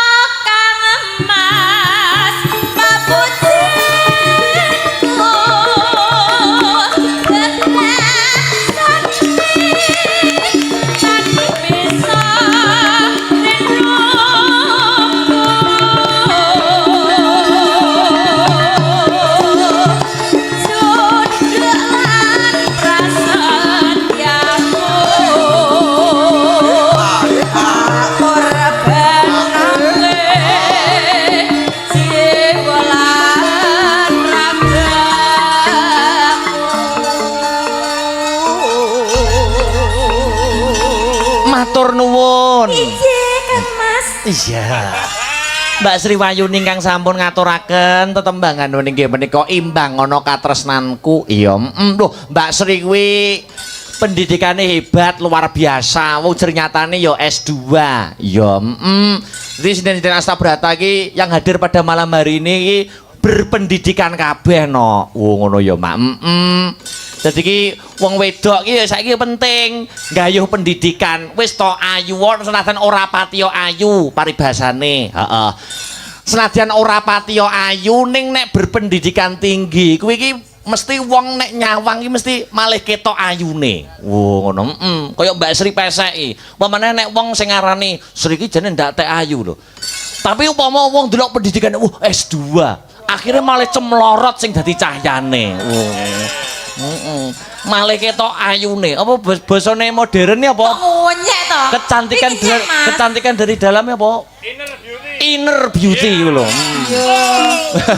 kang Mas papucenku bebasoni tan bisa rinduku sundukan prasetyaku korbanake siwulan ragaku. Matur nuwun. Ije kan Mas. Iya. Mbak Sri Wayuni ingkang sampun ngaturaken tetembangan nggih menika imbang ana katresnanku. Iya, lho Mbak Sri kuwi pendidikannya hebat luar biasa. Wong ternyatane ya S2. Ya, Jadi Sinden-sinden Astabrata iki yang hadir pada malam hari ini iki berpendidikan kabeh no. Ngono ya, Mak. Dadi iki wong wedok iki ya saiki penting nggayuh pendidikan. Wis to ayu senajan ora patiya ayu paribasane. Heeh. Senajan ora patiya ayu ning nek berpendidikan tinggi kuwi iki mesti wong nek nyawang iki mesti malih ketok ayune. Wo ngono. Kaya Mbak Sri peseki. Pemene nek wong sing ngarani Sri iki jane ndak tek ayu lho. Tapi upama wong delok pendidikan S2, akhirnya malah cemlorot sing dadi cahyane. Malah ketok ayune. Apa basane modern apa? Kok monyek to? Kecantikan Iki nyek, Mas. kecantikan dari dalamnya apa? inner beauty iku lho.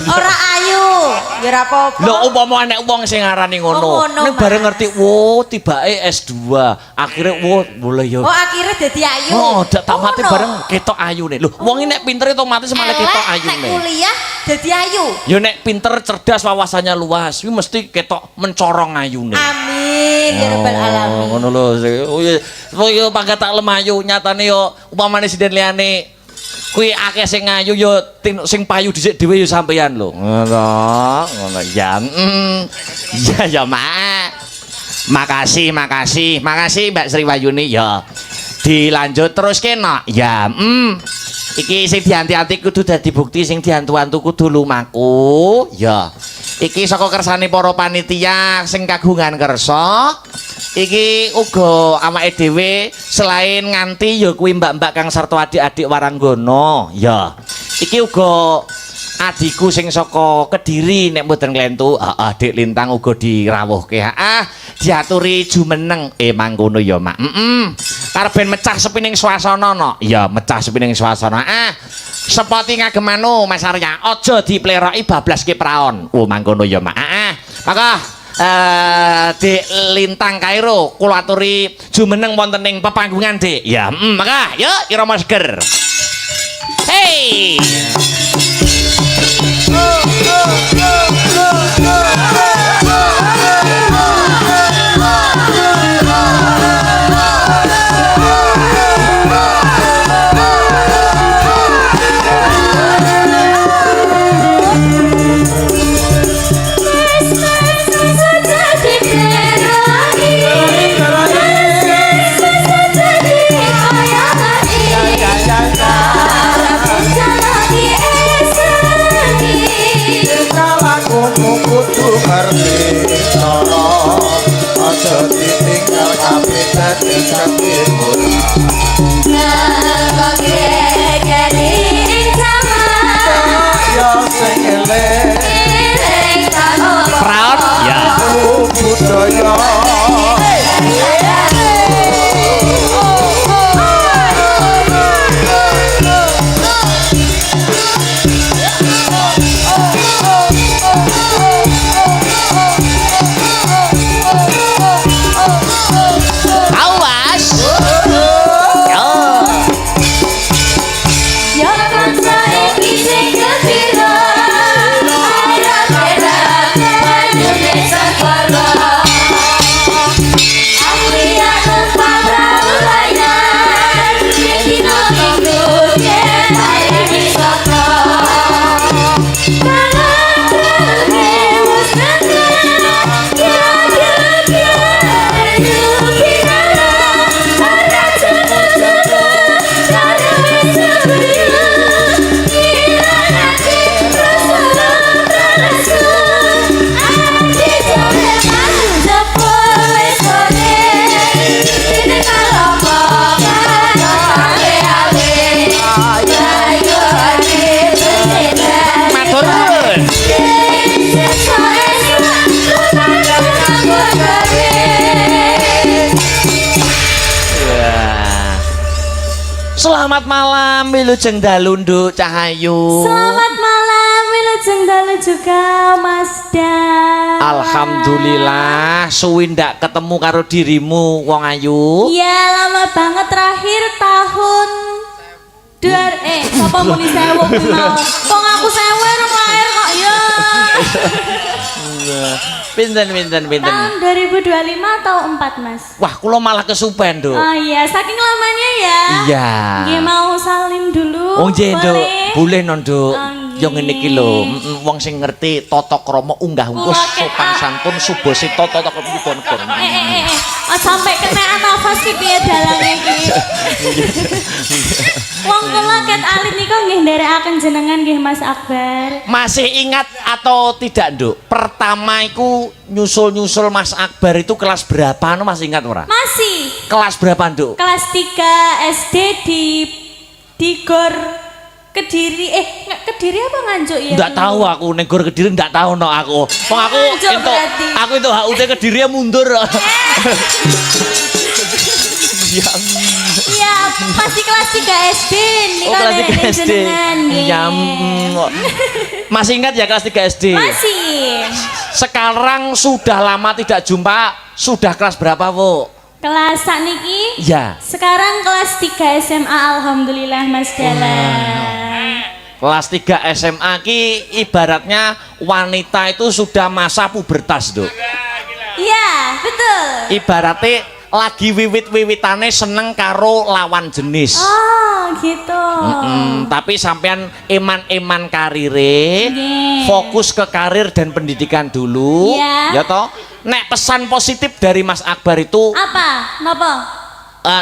Ora ayu, ya ora apa-apa. Lho umpama nek wong sing ngarani ngono, Oh, ngono, nek bareng Mas. ngerti, tibake S2, akhirnya boleh ya. Oh, akhirnya dadi ayu. Oh, tak mati Ngono. bareng ketok ayune. Lho, wong iki nek pinter otomatis malah Elek, ketok nek ayune. kuliah dadi ayu. Ya nek pinter, cerdas, wawasannya luas, kuwi mesti ketok mencorong ayune. Amin ya rabbal alamin. Ngono lho. Oh ya pangkat tak lemayu nyatane yo upamane sinden liyane kuwi akeh sing ayu yo sing payu dhisik dhewe yo sampeyan lho. Ngono ya. Ya Mak. Makasih Mbak Sri Wayuni ya. Dilanjut terus kena. Ya, iki sing dianti-anti kudu dadi bukti, sing diantu-antu kudu lumaku. Ya. Iki saka kersane para panitia sing kagungan kersa. Iki uga awake dhewe selain nganti ya kuwi mbak-mbak kang sarta adik-adik Waranggono. Ya. Iki uga adikku sing saka Kediri nek mboten klentu, Dik Lintang uga dirawuhke. Diaturi jumeneng mangkono ya, Mak. Karep ben mecah sepining swasana no. Ya, mecah sepining swasana. Sepoti ngagemanu Mas Arya, aja dipleroki bablaske praon. Mangkono ya, Mak. Maka Dik Lintang Kairo kula aturi jumeneng wonten ing pepanggungan, Dik. Ya, maka yuk irama seger. Hey. kudu ngerti cara aja ditinggal kabeh dadi kepimuran ya sing eling Praon ya budaya awas Selamat malam Wilujeng Dalu Nduk Cahayu. Selamat malam Wilujeng Dalu juga Mas Dan. Alhamdulillah suwi ndak ketemu karo dirimu wong ayu. Iya lama banget terakhir tahun sapa muni sewu kuwi mau. Wong aku sewu rong lahir kok ya. Pinten. Tahun 2025 atau 4 Mas? Wah, kula malah kesupen, Nduk. Oh iya, saking lamanya ya. Iya. Nggih mau salim dulu. Oh nggih, Nduk. Boleh no, Nduk. Oh, Yo ngene iki lho, wong sing ngerti tata krama unggah-ungguh sopan santun subasita tata krama pun. Sampai kenaan nafas ki piye dalange iki. Wong kula ket alit niku nggih nderekaken jenengan nggih Mas Akbar. Masih ingat atau tidak, Nduk? Pertama iku nyusul Mas Akbar itu kelas berapa? Masih ingat ora? Masih. Kelas berapa, Nduk? Kelas 3 SD di Gor Kediri. Kediri apa Nganjuk ya? Nggak tahu aku, ning Gor Kediri nggak tahu no aku. Wong aku Nganjuk itu berarti. HUT Kediri mundur. Iya, pasti kelas 3 SD nih Oh, kelas 3 SD. Iya. Masih ingat ya kelas 3 SD? Masih. Sekarang sudah lama tidak jumpa, sudah kelas berapa, Bu? Kelas sakniki? Ya. Sekarang kelas 3 SMA alhamdulillah Mas Dala. Kelas 3 SMA ki ibaratnya wanita itu sudah masa pubertas, Dok. Iya, betul. Ibaratnya lagi wiwit-wiwitane seneng karo lawan jenis. Oh, gitu. Tapi sampean eman-eman karire, Nggih. fokus ke karir dan pendidikan dulu. Iya. Ya toh? Nek pesan positif dari Mas Akbar itu Apa? Napa?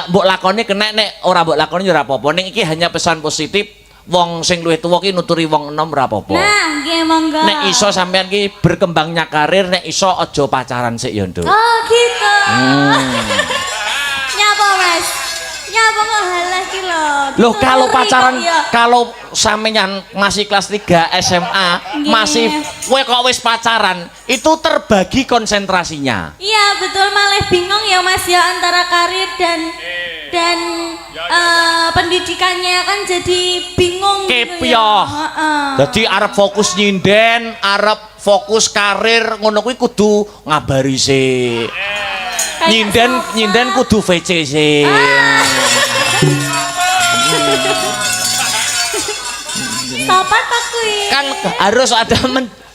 mbok lakoni kena, nek ora mbok lakoni ora apa-apa. Ning iki hanya pesan positif. Wong sing luwih tuwa ki nuturi wong enom ora apa-apa. Nah, nggih monggo. Nek iso sampean ki berkembangnya karir, nek iso aja pacaran sik ya, Nduk. Oh, gitu. Nyapa, Mas? Nyapa kok halah ki lho. Loh, kalau Dituturi pacaran, kok ya. kalau sampean masih kelas 3 SMA, Nggih. masih kowe kok wis pacaran, itu terbagi konsentrasinya. Iya, betul, malah bingung ya Mas ya antara karir dan pendidikannya kan jadi bingung gitu ya. Kepyoh. Heeh. Jadi arep fokus nyinden, arep fokus karir, ngono kuwi kudu ngabari sih. Kayak Nyinden sofa. kudu VC sih. Sopan Pak kuwi. Kan harus ada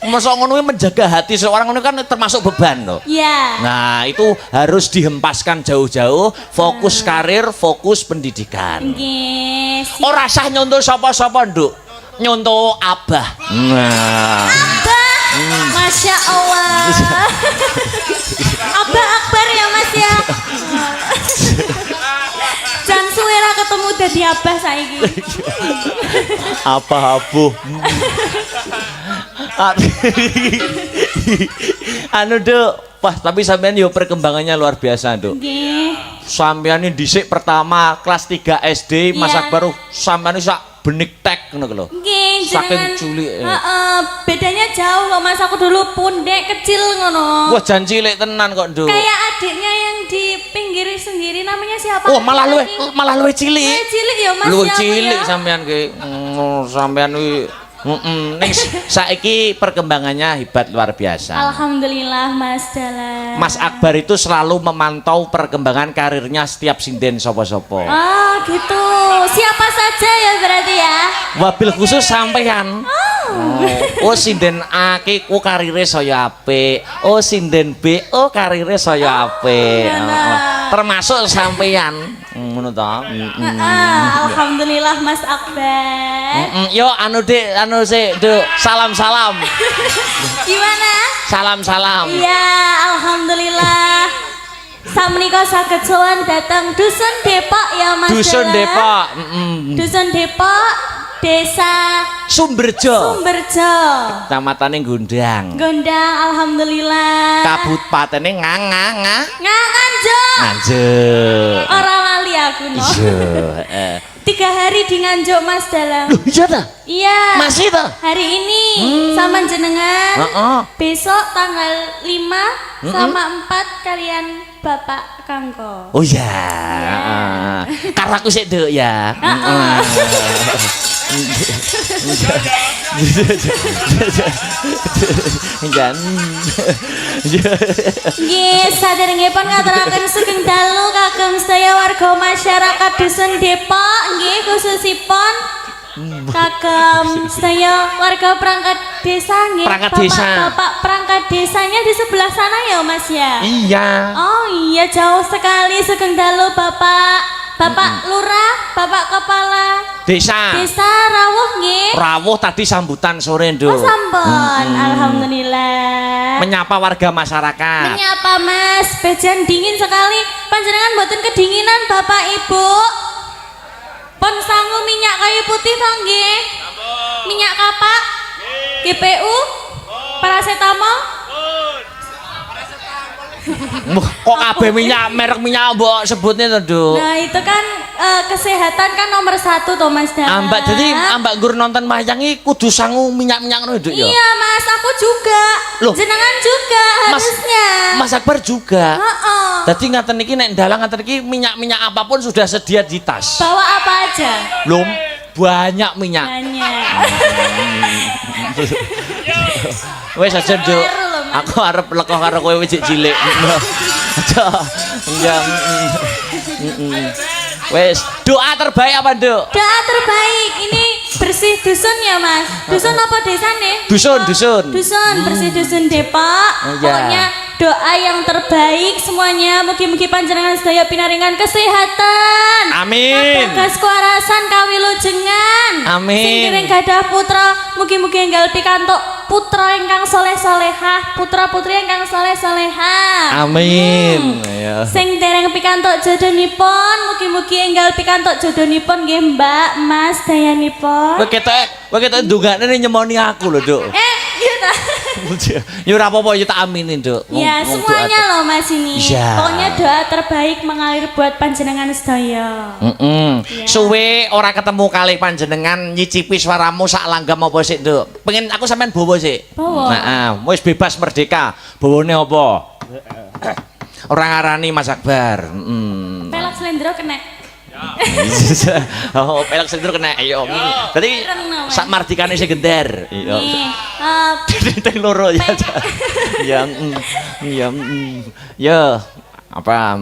masa ngono kuwi menjaga hati seorang, ngono kan termasuk beban loh. Iya. Nah, itu harus dihempaskan jauh-jauh, fokus karir, fokus pendidikan. Nggih. Ora sah nyontoh sapa-sapa, Nduk. Nyontoh Abah. Nah. Abah. Masya Allah. Abah Akbar ya Mas ya. Jangan suwe ra ketemu dadi Abah saiki. Apa abuh? Anu, Duk. Wah, tapi sampean yo perkembangannya luar biasa, Duk. Nggih. Sampean ini dhisik pertama kelas 3 SD, Mas Iya. Akbar sampean ini sak benik tek ngono lho. Nggih, Saking jenengan. culik. Heeh, bedanya jauh loh Mas, aku dulu pundek kecil ngono. Wah, jan cilik tenan kok, Nduk. Kayak adiknya yang di pinggir sendiri namanya siapa? Oh, malah luwe cilik. Luwe cilik ya Mas. Luwe ya, aku cilik ya. sampean ki. Sampean kuwi ning saiki perkembangannya hebat luar biasa. Alhamdulillah Mas Dala. Mas Akbar itu selalu memantau perkembangan karirnya setiap sinden sopo-sopo. Oh gitu. Siapa saja ya berarti ya? Wabil khusus sampean. Oh, sinden A ki ku karire saya apik. Oh, sinden B karire saya apik. benar. Termasuk sampean. Ngono ta? Alhamdulillah Mas Akbar. Yo anu sik, Duk. Salam-salam. Gimana? Salam-salam. Iya, alhamdulillah. Samnika saged sowan datang Dusun Depok ya Mas. Dusun Dala. Depok. Dusun Depok, Desa Sumberjo. Sumberjo. Kecamatan Gundang. Gondang, alhamdulillah. Kabupatene Nganjuk. Nganjuk. Ora lali aku no. Iya. 3 hari di Nganjuk Mas Dalang. Loh, iya ta? Iya. Masih ta? Hari ini sama jenengan. Heeh. Besok tanggal 5 sama 4 kalian Bapak Kangko. Oh ya. Karena aku sik, Duk ya. Jan. Nggih, saderengipun ngaturaken sugeng dalu kagem sedaya warga masyarakat Dusun Depok, nggih khususipun kagem sedaya warga perangkat desa nggih. Perangkat desa. Bapak perangkat desanya di sebelah sana ya, Mas ya? Iya. Oh iya, jauh sekali sugeng dalu Bapak Lurah, Bapak Kepala Desa. Desa Rawuh nggih. Rawuh tadi sambutan sore, Nduk. Oh, sampun, alhamdulillah. Menyapa warga masyarakat. Menyapa Mas, bejan dingin sekali. Panjenengan mboten kedinginan Bapak Ibu? Pun sangu minyak kayu putih to nggih? Minyak kapak? GPU? Paracetamol? Kok kabeh minyak merek minyak mbok sebutnya to, Duk? Nah itu kan kesehatan kan nomor 1 toh Mas Dah. Ambak jadi ambak gur nonton wayang iki kudu sangu minyak-minyak ngono Duk ya. Iya Mas, aku juga. Loh. Jenengan juga harusnya. Mas Akbar juga. Heeh. Jadi ngaten iki nek dalang ngaten iki minyak-minyak apapun sudah sedia di tas. Bawa apa aja? Belum banyak minyak. Banyak. Wes aja, Duk. Keliru lho, Mas. Aku arep leko karo kowe wis cilik. Aja. Ya. Wes, doa terbaik apa, Duk? Doa terbaik ini bersih dusun ya Mas. Dusun apa desa nih? Dusun. Dusun bersih dusun Depok. Oh, ya. Pokoknya doa yang terbaik semuanya. Mugi-mugi panjenengan sedaya pinaringan kesehatan. Amin. Kagas kewarasan kawilujengan. Amin. Sing dereng gadah putra, mugi-mugi enggal pikantuk putra ingkang soleh-solehah, putra-putri ingkang soleh-solehah. Amin. Ya. Sing dereng pikantuk jodhonipun, mugi-mugi enggal pikantuk jodhonipun nggih Mbak, Mas dayanipun. Kowe ketok ndongakne nyemoni aku lho, Duk. Iya ta. Ya ora apa-apa ya tak aminin, Duk. Ya, Wong semuanya doa. loh Mas ini. Iya. Pokoknya doa terbaik mengalir buat panjenengan sedaya. Iya. Suwe ora ketemu kali panjenengan nyicipi suaramu sak langgam apa sik, Duk? Pengen aku sampean bowo sik. Bowo. Heeh, wis bebas merdeka. Bowone apa? Ora ngarani Mas Akbar. Pelak slendro kena. Oh, pelak sendur kena. Ayo. Dadi Renang, sak mardikane sing gender. Iya. Nih, Teng loro ya. Ya. Ya. Apa?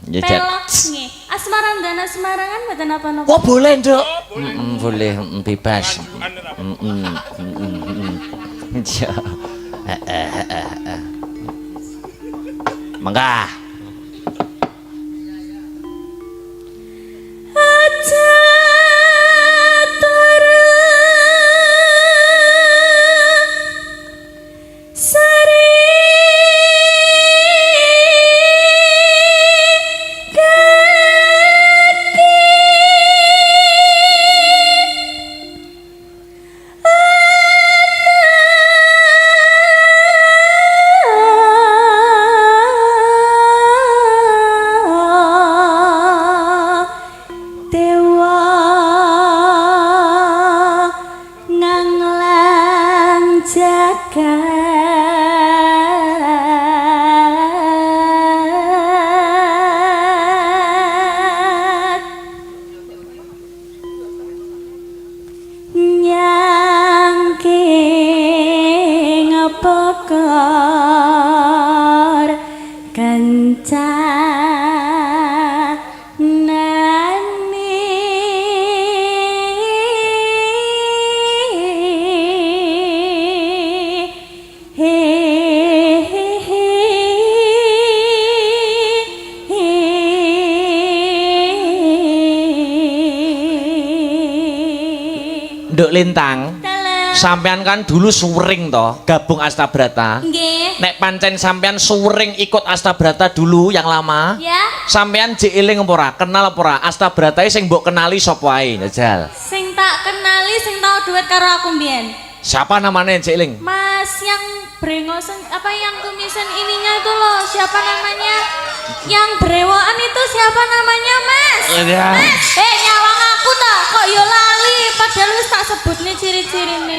Ya, Jat. pelak nih. Asmaran dan asmarangan mboten apa-apa. Oh, boleh, Duk. Boleh, bebas. Ya. Mangga. Aja turu sari Dewa nganglang jagat nyangking pekor Nduk Lintang, Dalam. sampean kan dulu suring toh, gabung Astabrata. Nggih. Nek pancen sampean suring ikut Astabrata dulu yang lama, Ya, sampean jek eling apa ora? Kenal apa ora? Astabrata sing mbok kenali sapa ae, Jajal. sing tak kenali sing tau duet karo aku mbiyen. Siapa namanya jek eling? Mas yang brengosen apa yang tumisan ininya itu loh, siapa namanya? Yang brewokan itu siapa namanya, Mas? Ya. Mas, nyawang aku ta, kok yo lali padahal wis tak sebut nih ciri-cirine.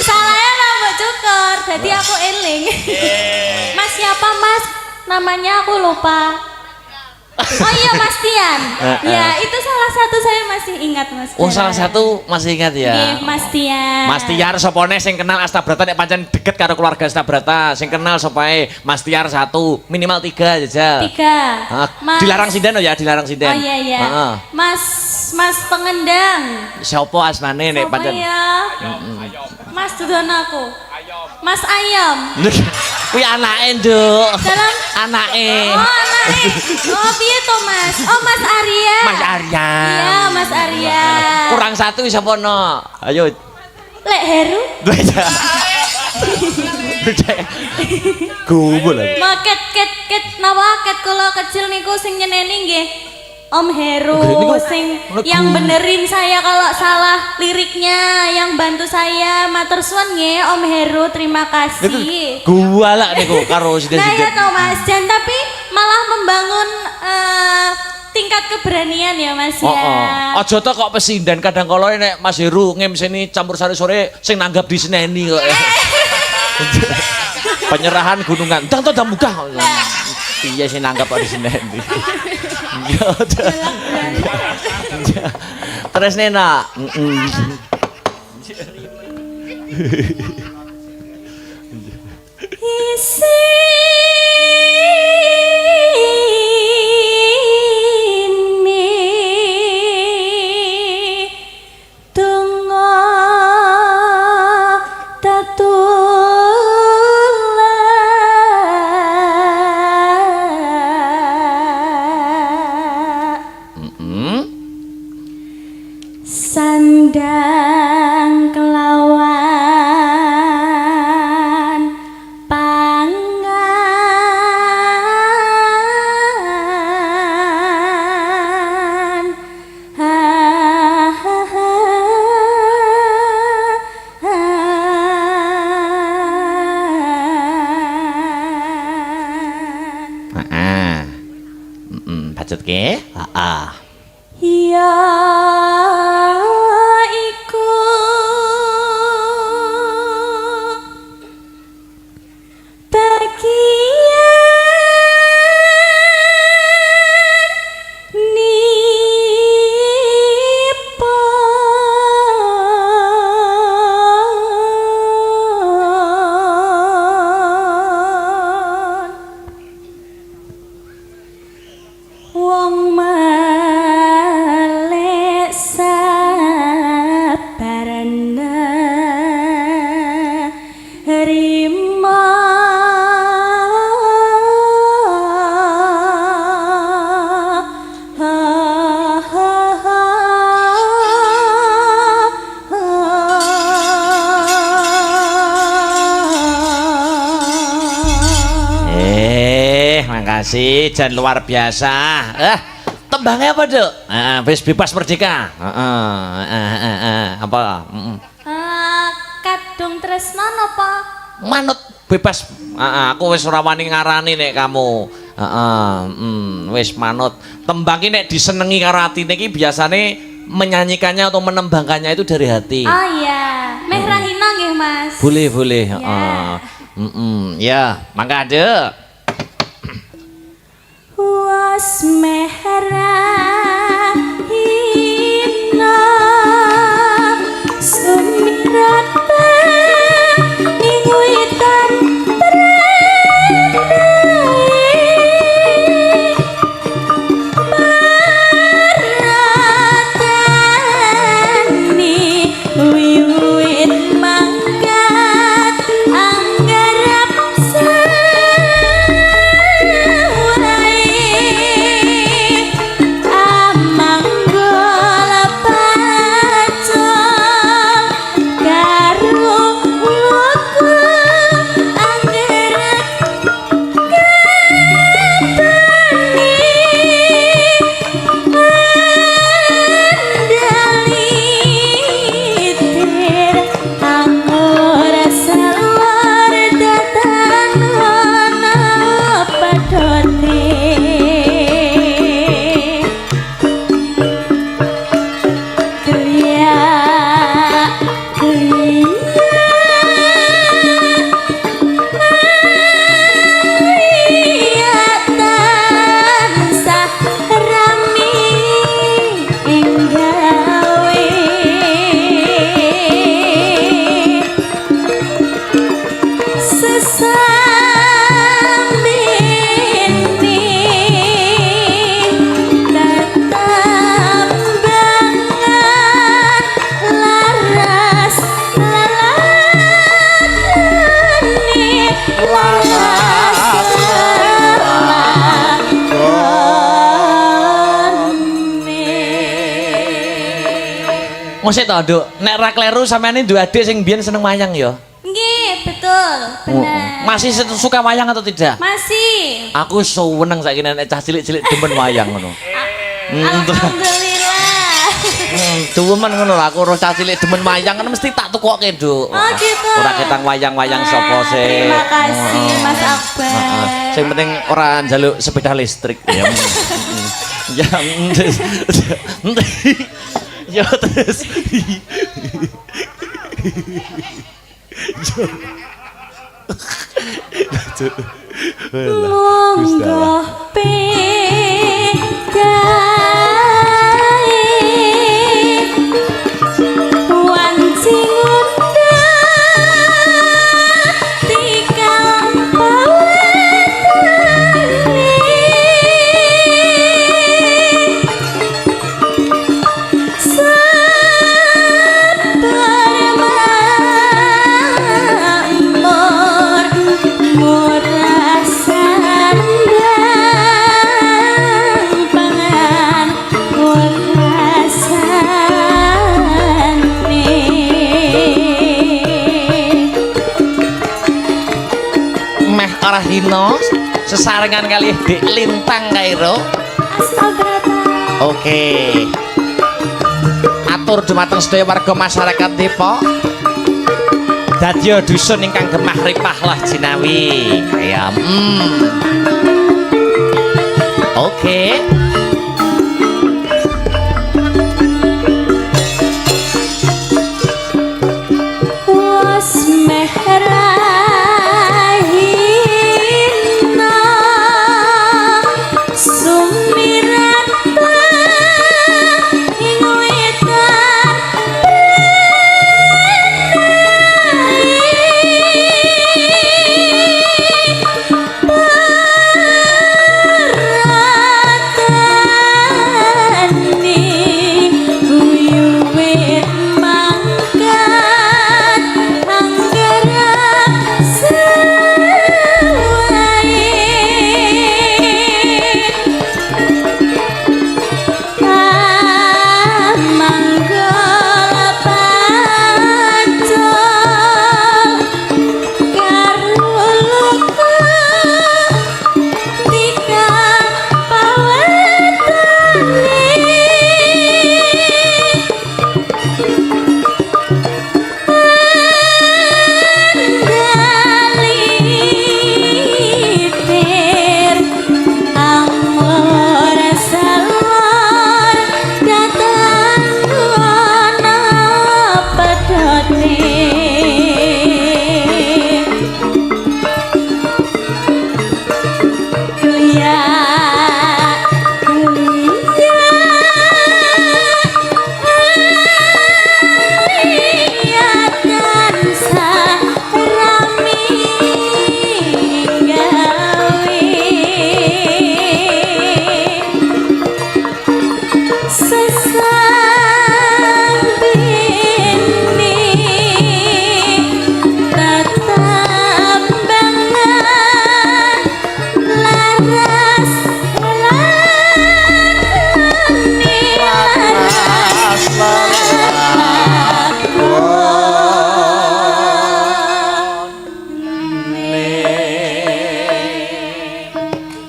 Salahnya nama cukur, jadi aku eling. Mas siapa Mas? Namanya aku lupa. Oh iya Mas Tian. Ya itu salah satu saya masih ingat Mas. Oh, salah satu masih ingat ya. Nggih, Mas Tian. Mas Tiar sopone sing kenal Astabrata nek pancen deket karo keluarga Astabrata, sing kenal sopae Mas Tiar 1, minimal 3 Jajal. 3. Dilarang sinden oh ya, dilarang sinden. Oh iya iya. Heeh. Mas pengendang. Siapa asmane nek Siapa pancen? ya? Mas dudon aku. Mas Ayam. Kuwi anake, Nduk. Dalam Anake. Oh anake. Oh piye to Mas? Oh Mas Arya. Mas Arya. Iya Mas Arya. Kurang satu sapa no? Ayo. Lek Heru. Gubul aku. Maket ket nawa ket kula kecil niku sing nyeneni nggih. Om Heru sing lagu. yang benerin saya kalau salah liriknya, yang bantu saya matur suwun nggih Om Heru, terima kasih. Gua lah niku karo Nah ya sithik-sithik. toh Mas, dan tapi malah membangun tingkat keberanian ya Mas ya. Aja to kok pesindan kadang kala nek Mas Heru ngemseni campur sari sore sing nanggap diseneni kok. Penyerahan gunungan. Ndang to ndang munggah. Piye sing nanggap kok diseneni. Ya. Terus Nena. Isini tungo tatula sandang kelawan pangan Bacot ke? ya iku bagian nipun wong malek sabarana rima Makasih, jan luar biasa. Tembangnya apa, Dok? Wis bebas merdeka. Apa? kadung tresna napa Manut bebas. Aku wis ora wani ngarani nek kamu. Wis manut. Tembang iki nek disenengi karo atine iki biasane menyanyikannya atau menembangkannya itu dari hati. oh iya meh rahina nggih Mas Boleh, boleh. Ya. Ya, mangga Dek. was merahina sumirat ning witan maratani wiwit mangkat anggarap amanggola pacol karo wuku anggerak mandalitir angora salor datanono padote Kelia, kelia tansah rami enggawe sesambini tetambangan laras lalani laras lalani Mosok to, Duk. Nek ra kleru sampeyan duwe adik sing biyen seneng wayang ya. nggih betul benar Masih suka wayang atau tidak? masih Aku seneng saiki nek cah cilik-cilik demen wayang ngono. Alhamdulillah. Demen ngono lho aku ora cilik demen wayang kan mesti tak tukokke, Nduk. Oh, gitu. Ora ketang wayang-wayang sapa sih. Terima kasih Mas Akbar. Sing penting ora njaluk sepeda listrik ya. Ya. Ya terus. Monggo pedae wanci ngundang tikang Meh ora dino sesarengan kali Dik Lintang Kairo. Oke. Atur dumateng sedaya warga masyarakat Depok. Dadya dusun ingkang gemah ripah lah jinawi. Ya. Oke. Was mehrahina sumirata ing wetan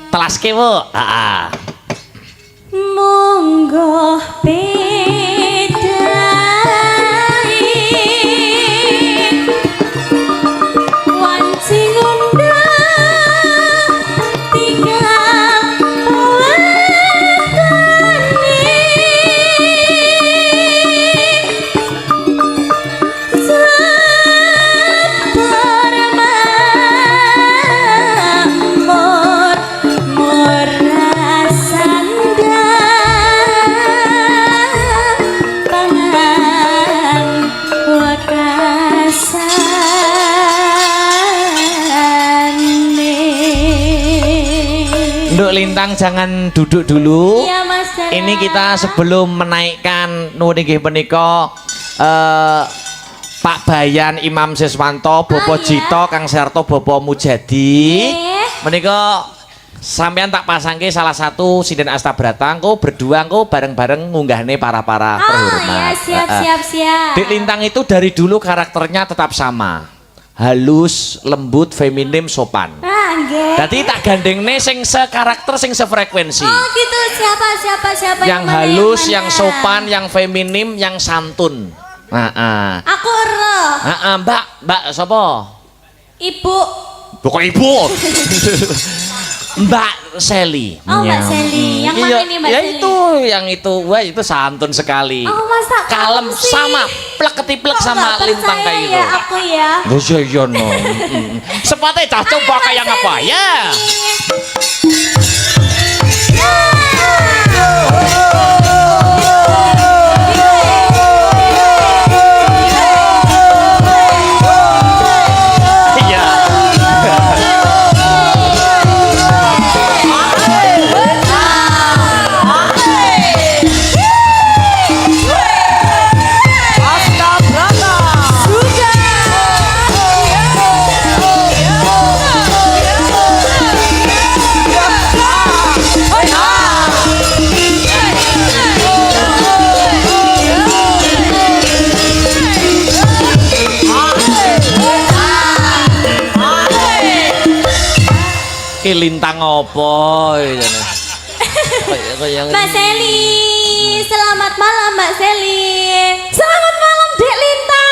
Telaske, Bu. Heeh. Monggo pedae wanci ngundang tikang Nduk Lintang jangan duduk dulu. Iya, Mas Jaya. Ini kita sebelum menaikkan nuwun inggih menika Pak Bayan Imam Siswanto, Bapak iya. Jito, Kang Sarto, Bapak Mujadi. Nggih. Menika sampean tak pasangke salah satu sinden Astabrata engko berdua engko bareng-bareng ngunggahne para-para terhormat. Iya, siap. Dik Lintang itu dari dulu karakternya tetap sama. halus, lembut, feminim, sopan. Ah, nggih. Dadi tak gandengne sing sekarakter sing sefrekuensi. Oh, gitu. Siapa Yang mana, halus, mana? yang sopan, yang feminim, yang santun. Aku ero. Mbak sapa? Ibu. Kok ibu? Mbak Seli. Oh, Mbak Seli. Yang mana ini Mbak ya Seli? yang itu. Wah, itu santun sekali. Oh, masa Kalem sih? sama plek-ketiplek Kok sama nggak lintang percaya kayak ya gitu. aku ya. Oh iya no. Sepatnya cah coba Mbak kayak apa Seli. ya? Iya. Ki lintang apa ini? Kayak Mbak Seli, selamat malam Mbak Seli. Selamat malam Dek Lintang.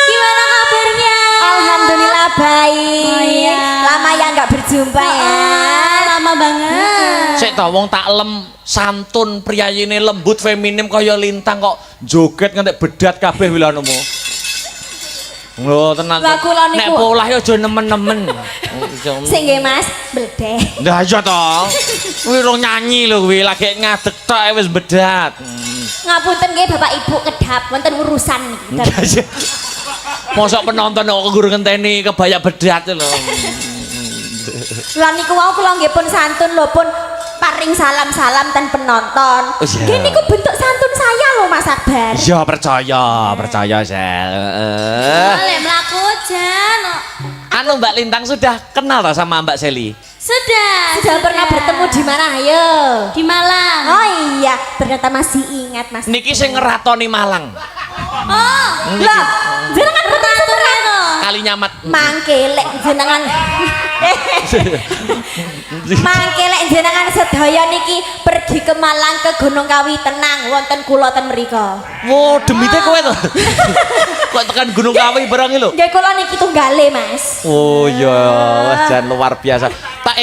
Gimana kabarnya? Alhamdulillah baik. Oh, iya. Lama ya nggak berjumpa ya. Lama banget. Sik ta wong tak santun priyayine lembut feminim kaya lintang kok joget ngantek bedat kabeh wilanemu. Lho tenan. Lah, kula niku- Nek polah ya aja nemen-nemen. Sing nggih Mas, bledeh. Lah iya to. Kuwi rong nyanyi lho kuwi lagi ngadeg tok wis bedat. Ngapunten nggih Bapak Ibu kedap wonten urusan niki. Mosok penonton kok guru ngenteni kebaya bedat lho. Lah niku wau kula nggih pun santun lho pun paring salam-salam ten penonton. Oh, iya. Nggih niku bentuk santun saya lho Mas Akbar. Ya percaya Sel. Boleh melaku jan. Anu Mbak Lintang sudah kenal tak sama Mbak Seli? Sudah pernah bertemu di mana ayo? Di Malang. Oh iya, ternyata masih ingat Mas. Niki sing ngeratoni Malang. Oh, Lah, jenengan pernah seteran Kali nyamat. mangkelek jenengan. Mangkelek jenengan sedaya niki pergi ke Malang ke Gunung Kawi tenang wonten kula ten mriko. Wo, demite kowe to. Kok tekan Gunung Kawi barang iki lho. Nggih kula niki tunggale Mas. Oh iya, wah jan luar biasa. Tak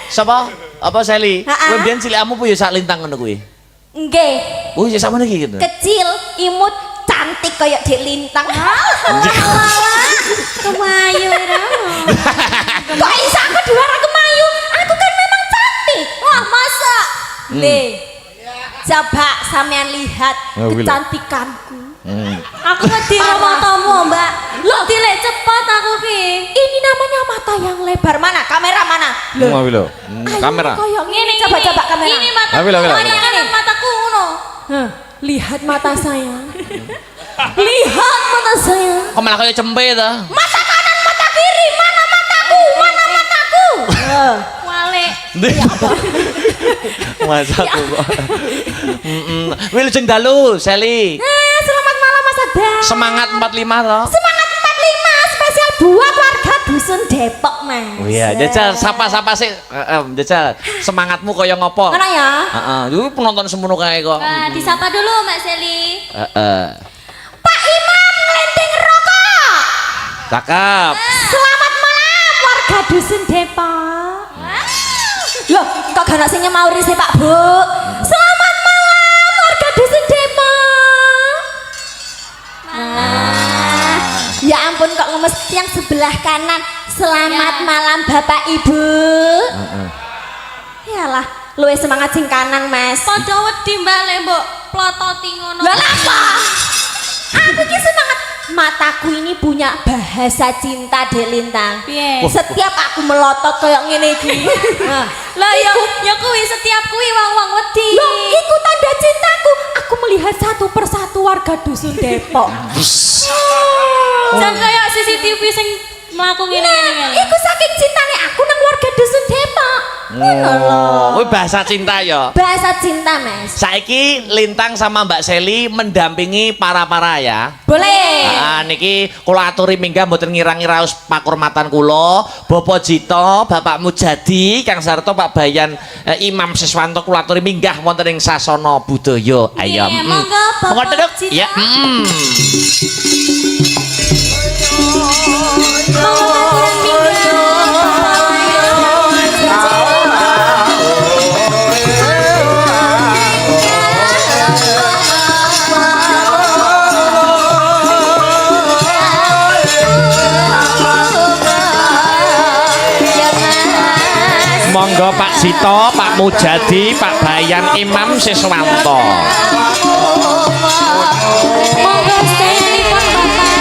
sapa? Apa Seli? Ha-ha. Kowe mbiyen cilikmu po ya sak lintang ngono kuwi. Nggih, Oh ya sama iki gitu. kecil, imut, cantik kayak Dek Lintang. kemayu ira. Kok iso aku diwara kemayu? Aku kan memang cantik. Wah, masa? Nih. Coba sampean lihat Oh, wila. kecantikanku. Aku ngedira matamu, Mbak. Loh, dilek cepet aku ki. Ini namanya mata yang lebar. Mana? Kamera mana? Mau lho. Ayo, Kamera. koyok Ngene coba kamera. Ini mata. Ayo, wila. Ini kanan mataku ngono. Lihat mata saya. Lihat mata saya. Kok malah kaya cempe to? Mata kanan, mata kiri. Mana mataku? Mana mataku? Wale. Masa aku kok. Wil jeng dalu, Seli. Selamat malam Mas Abang. Semangat 45 to. Semangat 45 spesial buat warga dusun Depok, Mas. Oh iya, jajal sapa-sapa sih. Jajal semangatmu kaya ngopo? Mana ya? Heeh, lu penonton semono kae kok. Disapa dulu Mbak Seli. Heeh. Pak Imam ngelenting rokok. Cakep. Selamat malam warga dusun Depok. Loh, kok gak ana sing nyemauri sih Pak Bu? Selamat malam warga dusun Depok. Ya ampun kok ngemes yang sebelah kanan. Selamat Ya. malam Bapak Ibu. Yalah, luwe semangat sing kanan, Mas. Padha wedi Mbak lek mbok plototi ngono. Lah apa? Aku ki semangat. Mataku ini punya bahasa cinta Dek Lintang. Piye? Setiap aku melotot kayak ngene iki. Nah, Lah ya kuwi setiap kuwi wong-wong wedi. loh, iku tanda cintaku. Aku melihat satu persatu warga dusun Depok. Jan kaya CCTV sing mlaku ngene-ngene. Iku saking cintane aku nang warga dusun Depok. Oh, kuwi bahasa cinta ya. Bahasa cinta, Mas. Saiki Lintang sama Mbak Seli mendampingi para-para ya. Boleh. Niki kula aturi minggah mboten ngira-ngiraos pakurmatan kula, Bapak Jito, Bapak Mujadi, Kang Sarto, Pak Bayan, Imam Siswanto kula aturi minggah wonten ing sasana budaya. Ayo. Iya, monggo Bapak Monggo Duk. Jito. Ya. Monggo kalian minggah. Monggo Pak Jito, Pak Mujadi, Pak Bayan, Imam Siswanto. Monggo sedayanipun Bapak.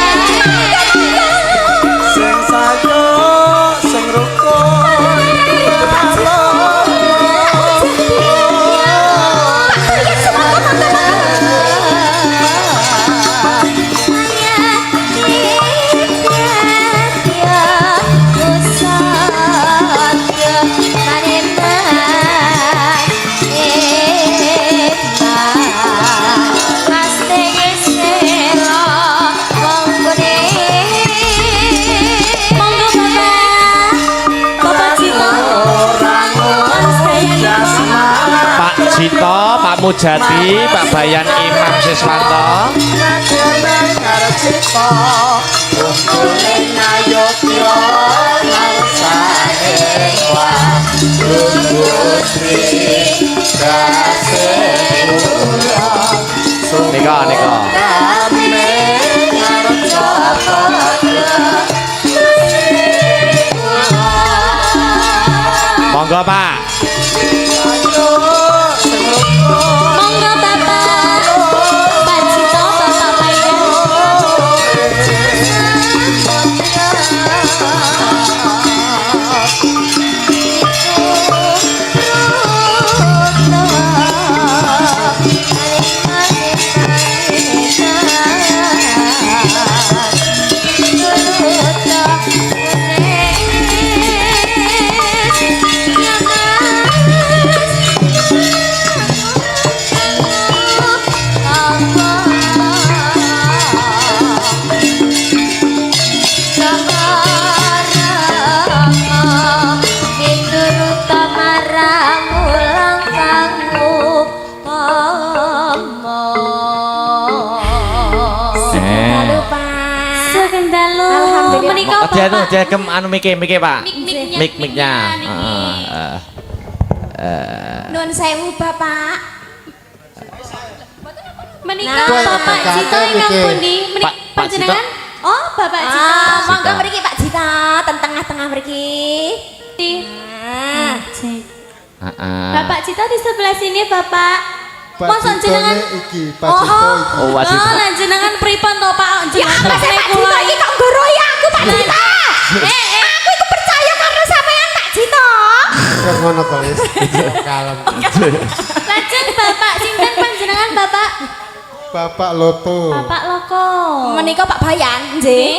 Sing sayo sing rukun Jito, Pak Mujadi, Pak Bayan, Imam Siswanto. Nakeneng ngarcita Rungkuling ayotya Nangsane wah Rungkutri Kasih ulang Nika. Kami ngarcata Monggo Pak. Monggo Bapak. Pak Jito, Bapak Bayan. Dia anu mike Pak. Mik-miknya. Nuwun sewu Bapak. Menika Nah, Bapak Jito ingkang pundi? Pak Panjenengan? Oh, Bapak Jito. Jito. Monggo mriki Pak Jito, ten tengah-tengah mriki. Bapak Jito di sebelah sini, Bapak. Mosok jenengan iki Pak Jito iki. Oh, Pak Jito. lah jenengan pripun to Pak? Ya apa sih Pak Jito iki kok nggoroyi aku Pak Jito? Aku itu percaya karena sampean Pak Jito. Ya ngono to wis. Kalem. Lajeng Bapak sinten panjenengan Bapak? Bapak Loto. Bapak Loko. Menika Pak Bayan, nggih.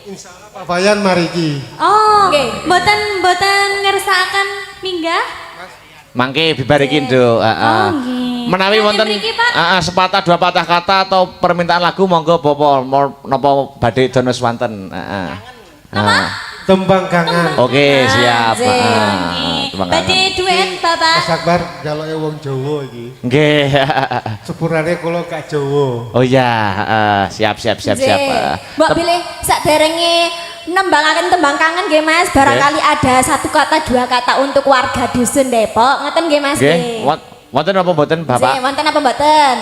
Insyaallah Pak Bayan mariki. Oh, Nggih. mboten ngersakaken minggah? Mangke bibarikin do. nggih. Menawi Nanti wonten mriki, Pak. sepatah dua patah kata atau permintaan lagu monggo Bapak napa badhe dono swanten. Tembang kangen. Oke, siap. Terima Badhe duet Bapak. Mas Akbar jaloke wong Jawa iki. Nggih. Sepurane kula gak Jawa. Oh iya, siap. Mbok pilih saderenge nembangaken tembang kangen nggih Mas, barangkali ada satu kata dua kata untuk warga dusun Depok. Ngoten nggih Mas Nggih. Wonten apa mboten Nggih, Bapak? wonten apa mboten?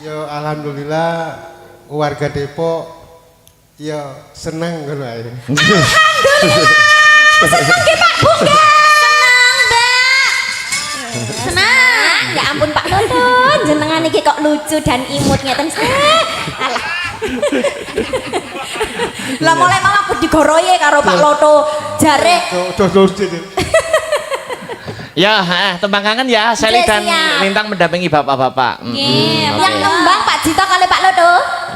Ya alhamdulillah warga Depok ya seneng ngono ae. Senang. Ya ampun Pak Nonton, jenengan iki kok lucu dan imut ngeten. Alah. Lah mulai malah aku digoroye karo Pak Loto. Jare Ya, tembang kangen ya, Seli Nggih, dan siap. Lintang mendampingi bapak-bapak. Nggih, Oke. yang nembang Pak Jito kali Pak Loto.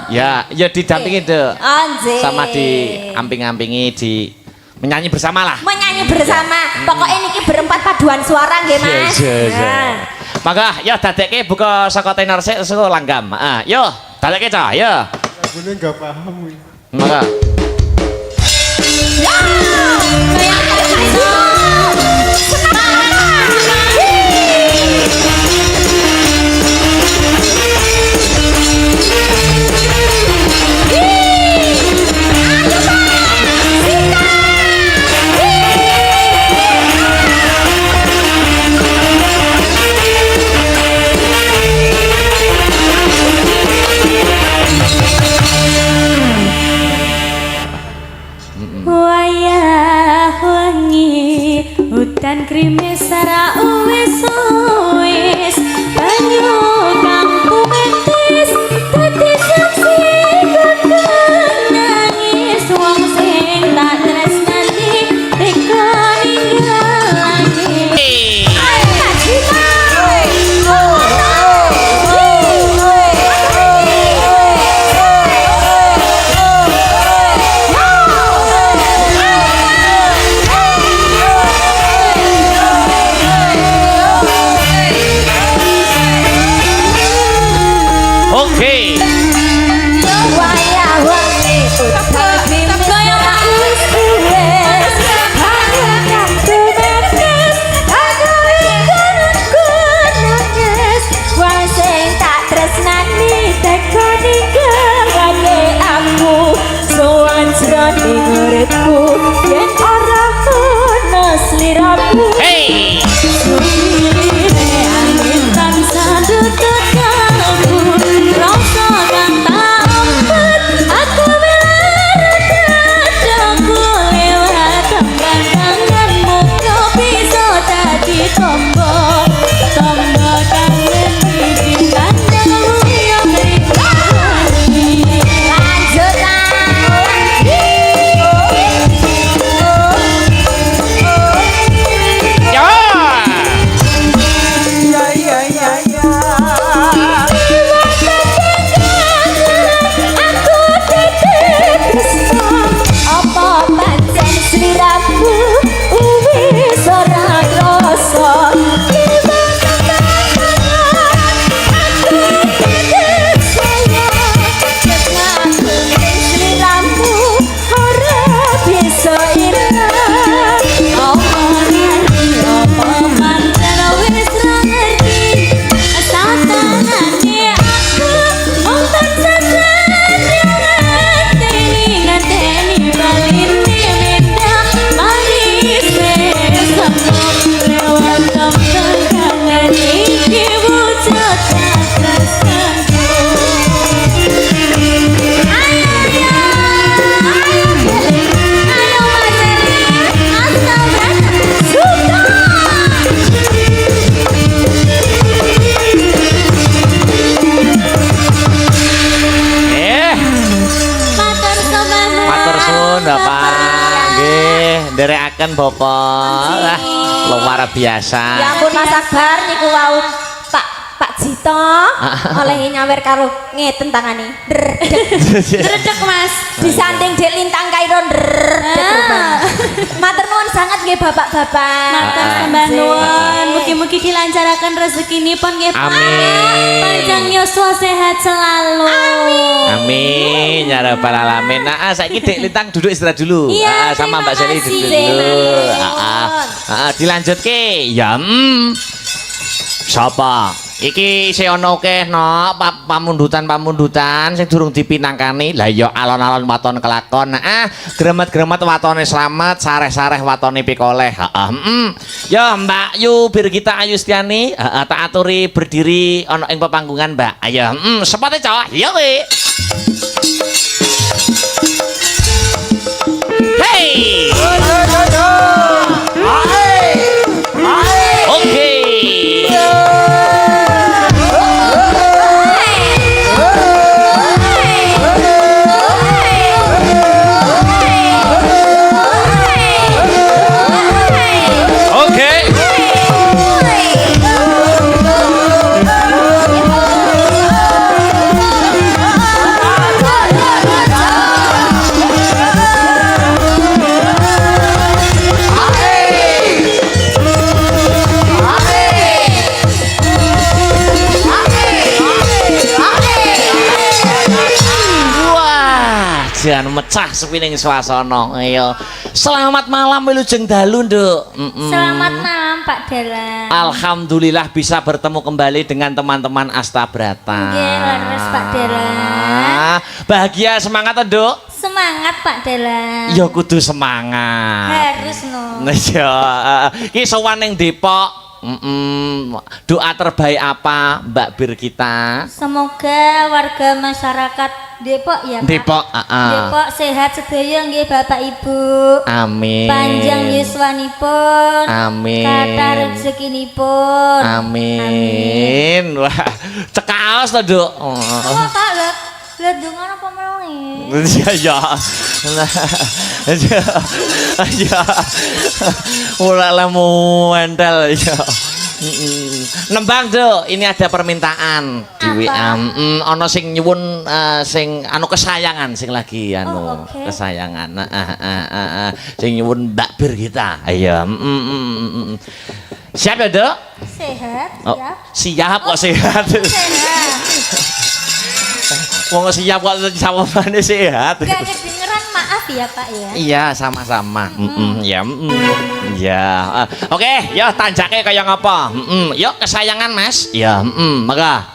Ya didampingi deh. Anjir. Sama di amping-ampingi di Menyanyi bersama lah. Menyanyi bersama. Pokoknya niki berempat paduan suara nggih Mas. Nah. Maka ya dadekke buka saka tenor sik saka langgam. Yo, dadekke cah, yo. Lagune enggak paham. Maka wayah wengi hutan krimis sara uwis banyu kampung entis dadi saksi kakang nangis wong sing tak tresnani teka ninggalake ayo Kajima Oke. Wayah wengi utan krimis sara uwis banyu kampung entis dadi saksi nangis wong sing tak tresnani teka ninggalake aku sowan jroning uripku yen ora ono sliramu. Hey. Suwire angin tansah tutut kalbu rasa kang tak ompet aku melarut dadaku lewat tembang tanganmu kau bisa dadi tombo kangen iki tandangmu yang rindu Lanjut Ya. aku titip tresno apa pancen sliramu wis ora krasa aku titip sayang tresnaku ning sliramu ora bisa ilang apa pancen wis ra ngerti satanane aku mung tansah ngenteni baline mendah manis sesek lewat tembang kangen iki wujud tresnaku ayo ya ayo Mas Eri asal suka matur sembah Matur suwun Bapak. Nggih, nderekaken Bapak. Ah, luar biasa. ya ampun Mas Akbar niku wau Pak Jito oleh nyawer karo ngeten tangane Dredeg Mas. disanding Dek Lintang Kairo matur nuwun sangat nggih bapak-bapak Matur sembah nuwun, mugi-mugi dilancaraken rezekinipun nggih Pak. Amin. Panjang yuswa sehat selalu. Amin ya rabbal alamin. Nah, saiki Dek Lintang duduk istirahat dulu. Iya, Sama terima Mbak Seli kasih. duduk dulu. Matur Dilanjutke. Ya, Sapa? Iki isih ana akeh no pamundutan sing durung dipinangkani. Lah ya alon-alon waton kelakon. Gremet-gremet watone slamet, sareh-sareh watone pikoleh. Ya Mbak Yu Birgita Ayustiani, tak aturi berdiri ana ing pepanggungan, Mbak. Ayo, sepote cowok. Ya kowe. Hey! Oke. jan mecah sepining swasana. Ayo. Selamat malam wilujeng dalu, Nduk. Selamat malam Pak Dalang. Alhamdulillah bisa bertemu kembali dengan teman-teman Astabrata. Nggih, leres Pak Dalang. Bahagia semangat, Nduk. Semangat Pak Dalang. Ya kudu semangat. Harus no. Nah, ya. Ki sowan ning Depok. Doa terbaik apa Mbak Bir kita? Semoga warga masyarakat Depok ya Pak. Depok, Depok sehat sedaya nggih Bapak Ibu. Amin. Panjang yuswanipun. Amin. Kathah rezekinipun. Amin. Wah, cekaos to, Nduk. Oh, Pak, lah dongan apa meneh? Ya. Ya. Ora lemu entel ya. Nembang, Duk, ini ada permintaan di WA. Ana sing nyuwun sing anu kesayangan sing lagi anu okay. kesayangan. Sing nyuwun Mbak Bir kita. Ayo. Siap ya, Duk? Sehat, Oh, ya. siap kok sehat. Sehat. Wong siap kok sawangane sehat. Gak kedengeran, maaf ya Pak ya. Iya, sama-sama. Ya. Ya. Oke, yo tanjake kaya ngapa? Yuk kesayangan, Mas. Ya, maka.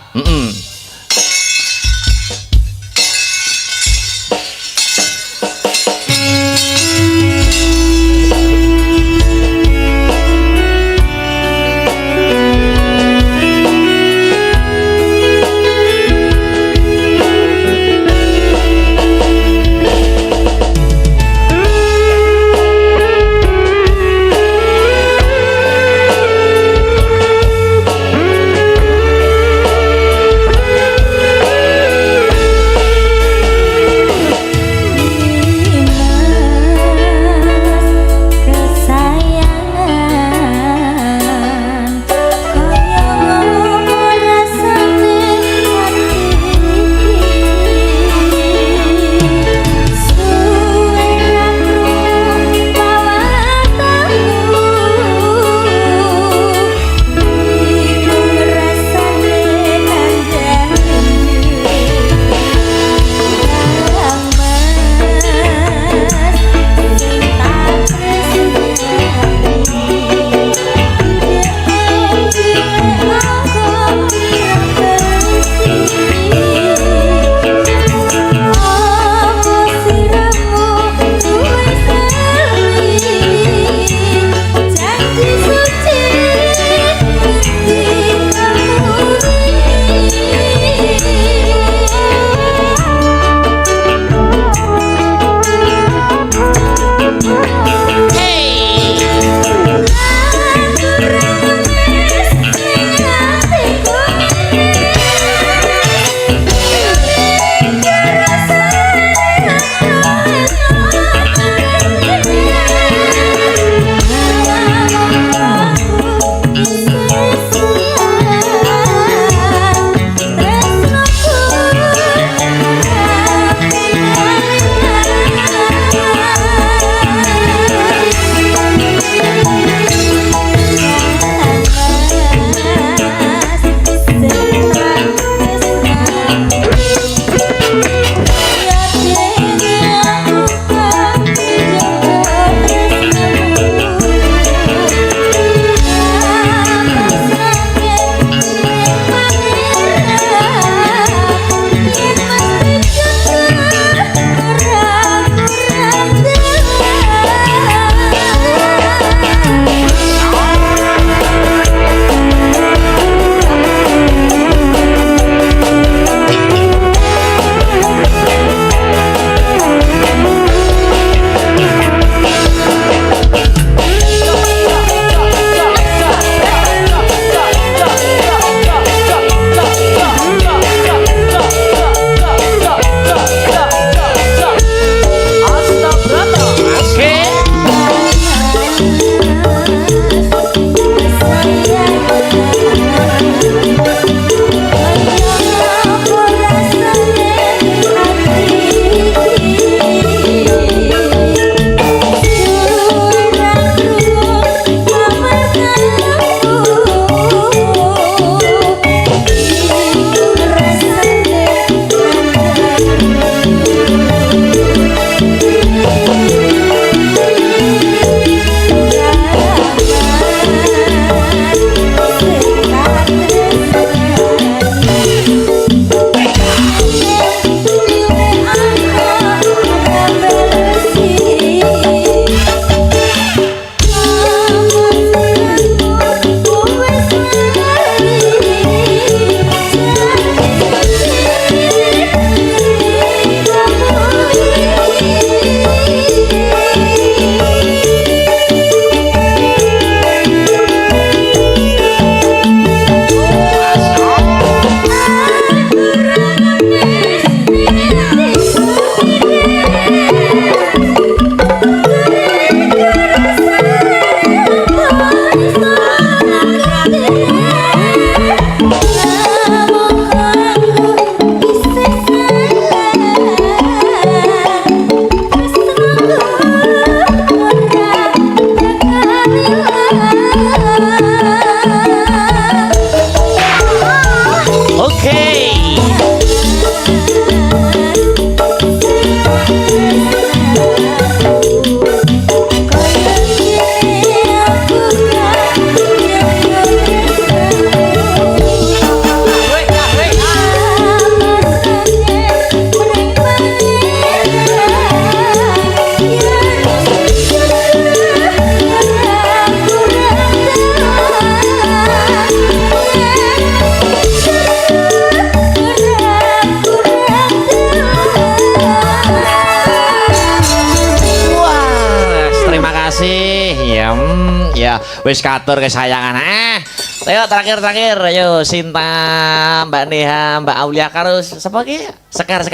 Wis katur kesayangan. Ayo terakhir. Ayo Sinta, Mbak Neha, Mbak Aulia karo sapa ki? Sekar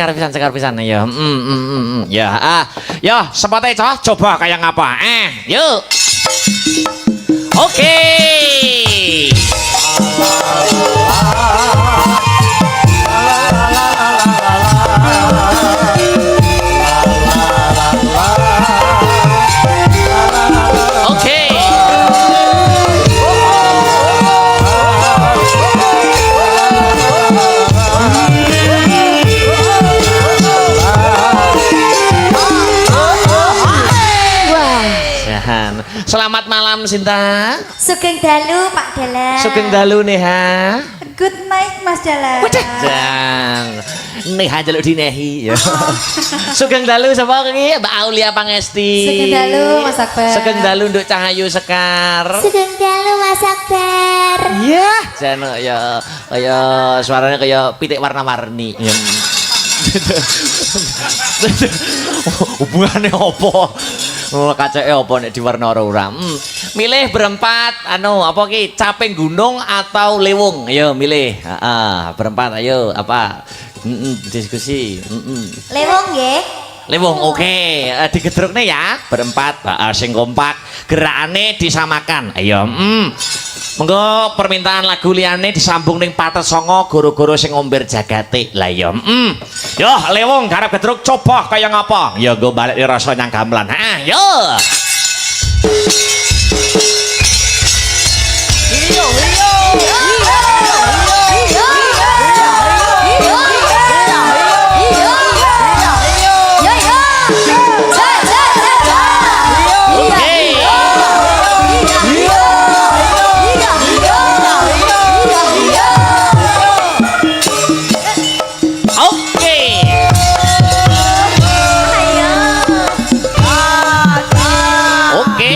pisan. Ayo. Ya. Yo, sepote coba kayak ngapa? Yuk. Oke. Oke. Selamat malam Sinta. Sugeng dalu Pak Dalan. Sugeng dalu Neha. Good night Mas Dalan. Jang. Neha jaluk dinehi ya. Sugeng dalu sapa ki? Mbak Aulia Pangesti. Sugeng dalu Mas Akbar. Sugeng dalu Nduk Cahayu Sekar. Sugeng dalu Mas Akbar. Iya, jan kaya suaranya kaya pitik warna-warni. Hubungannya apa? Kacake apa nek diwarna ora? Milih berempat apa ki? Caping gunung atau lewung? Ayo milih. Berempat ayo apa? Diskusi. Lewong nggih. Lewung oke. Digedrukne ya. Berempat sing kompak. Gerakane disamakan. Ayo. Monggo permintaan lagu liyane disambung ning Patesongo goro-goro sing ngomber jagate. Lah ya. Yo lewung garap gedruk coba kaya ngapa? Ya nggo balik rasa nyang gamelan. Yo. Oke.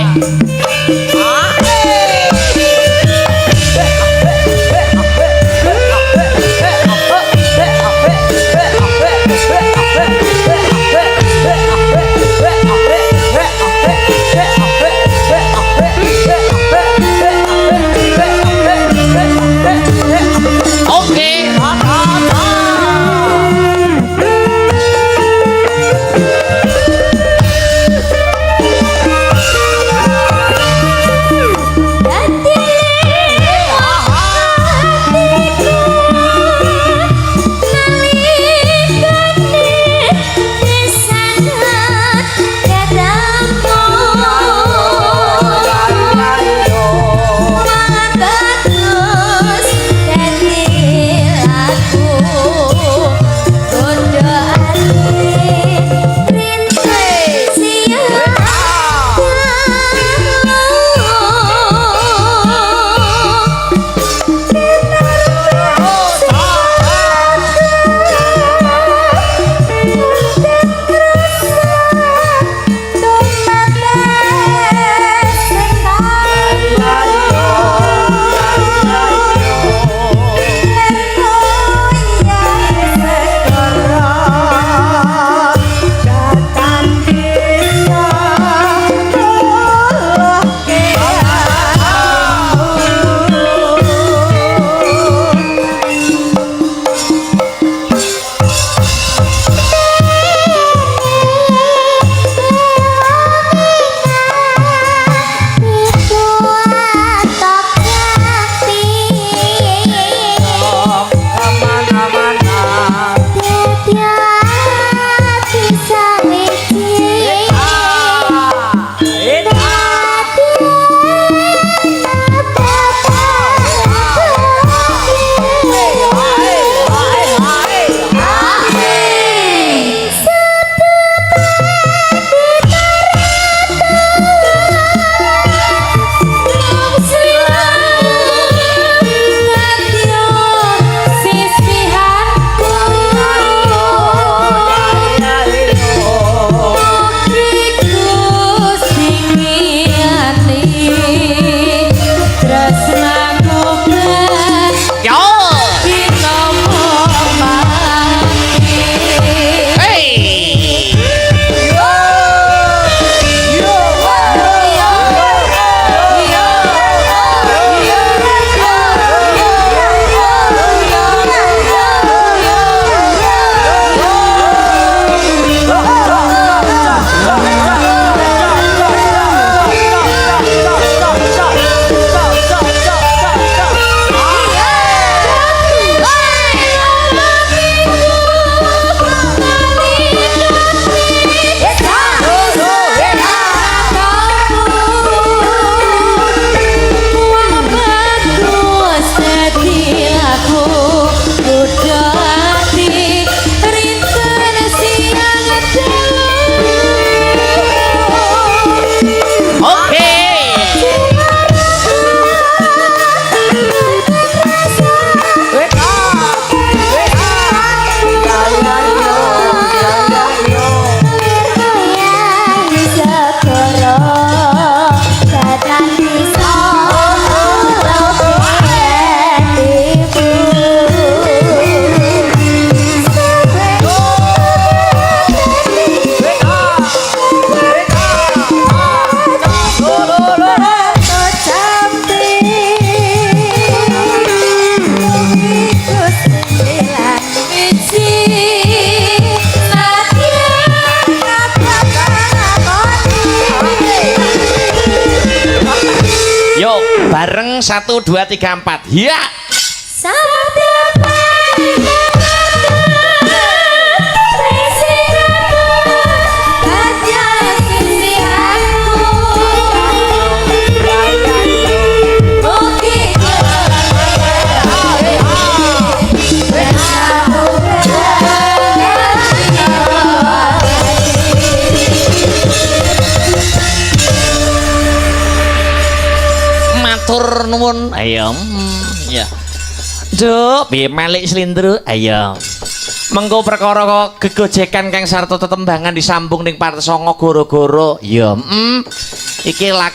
1 2 3 4 ya matur nuwun ayo ya Duk, piye Malik Slindro ayo mengko perkara kok gegojekan Kang Sarto tetembangan disambung ning Partasanga goro-goro ya iki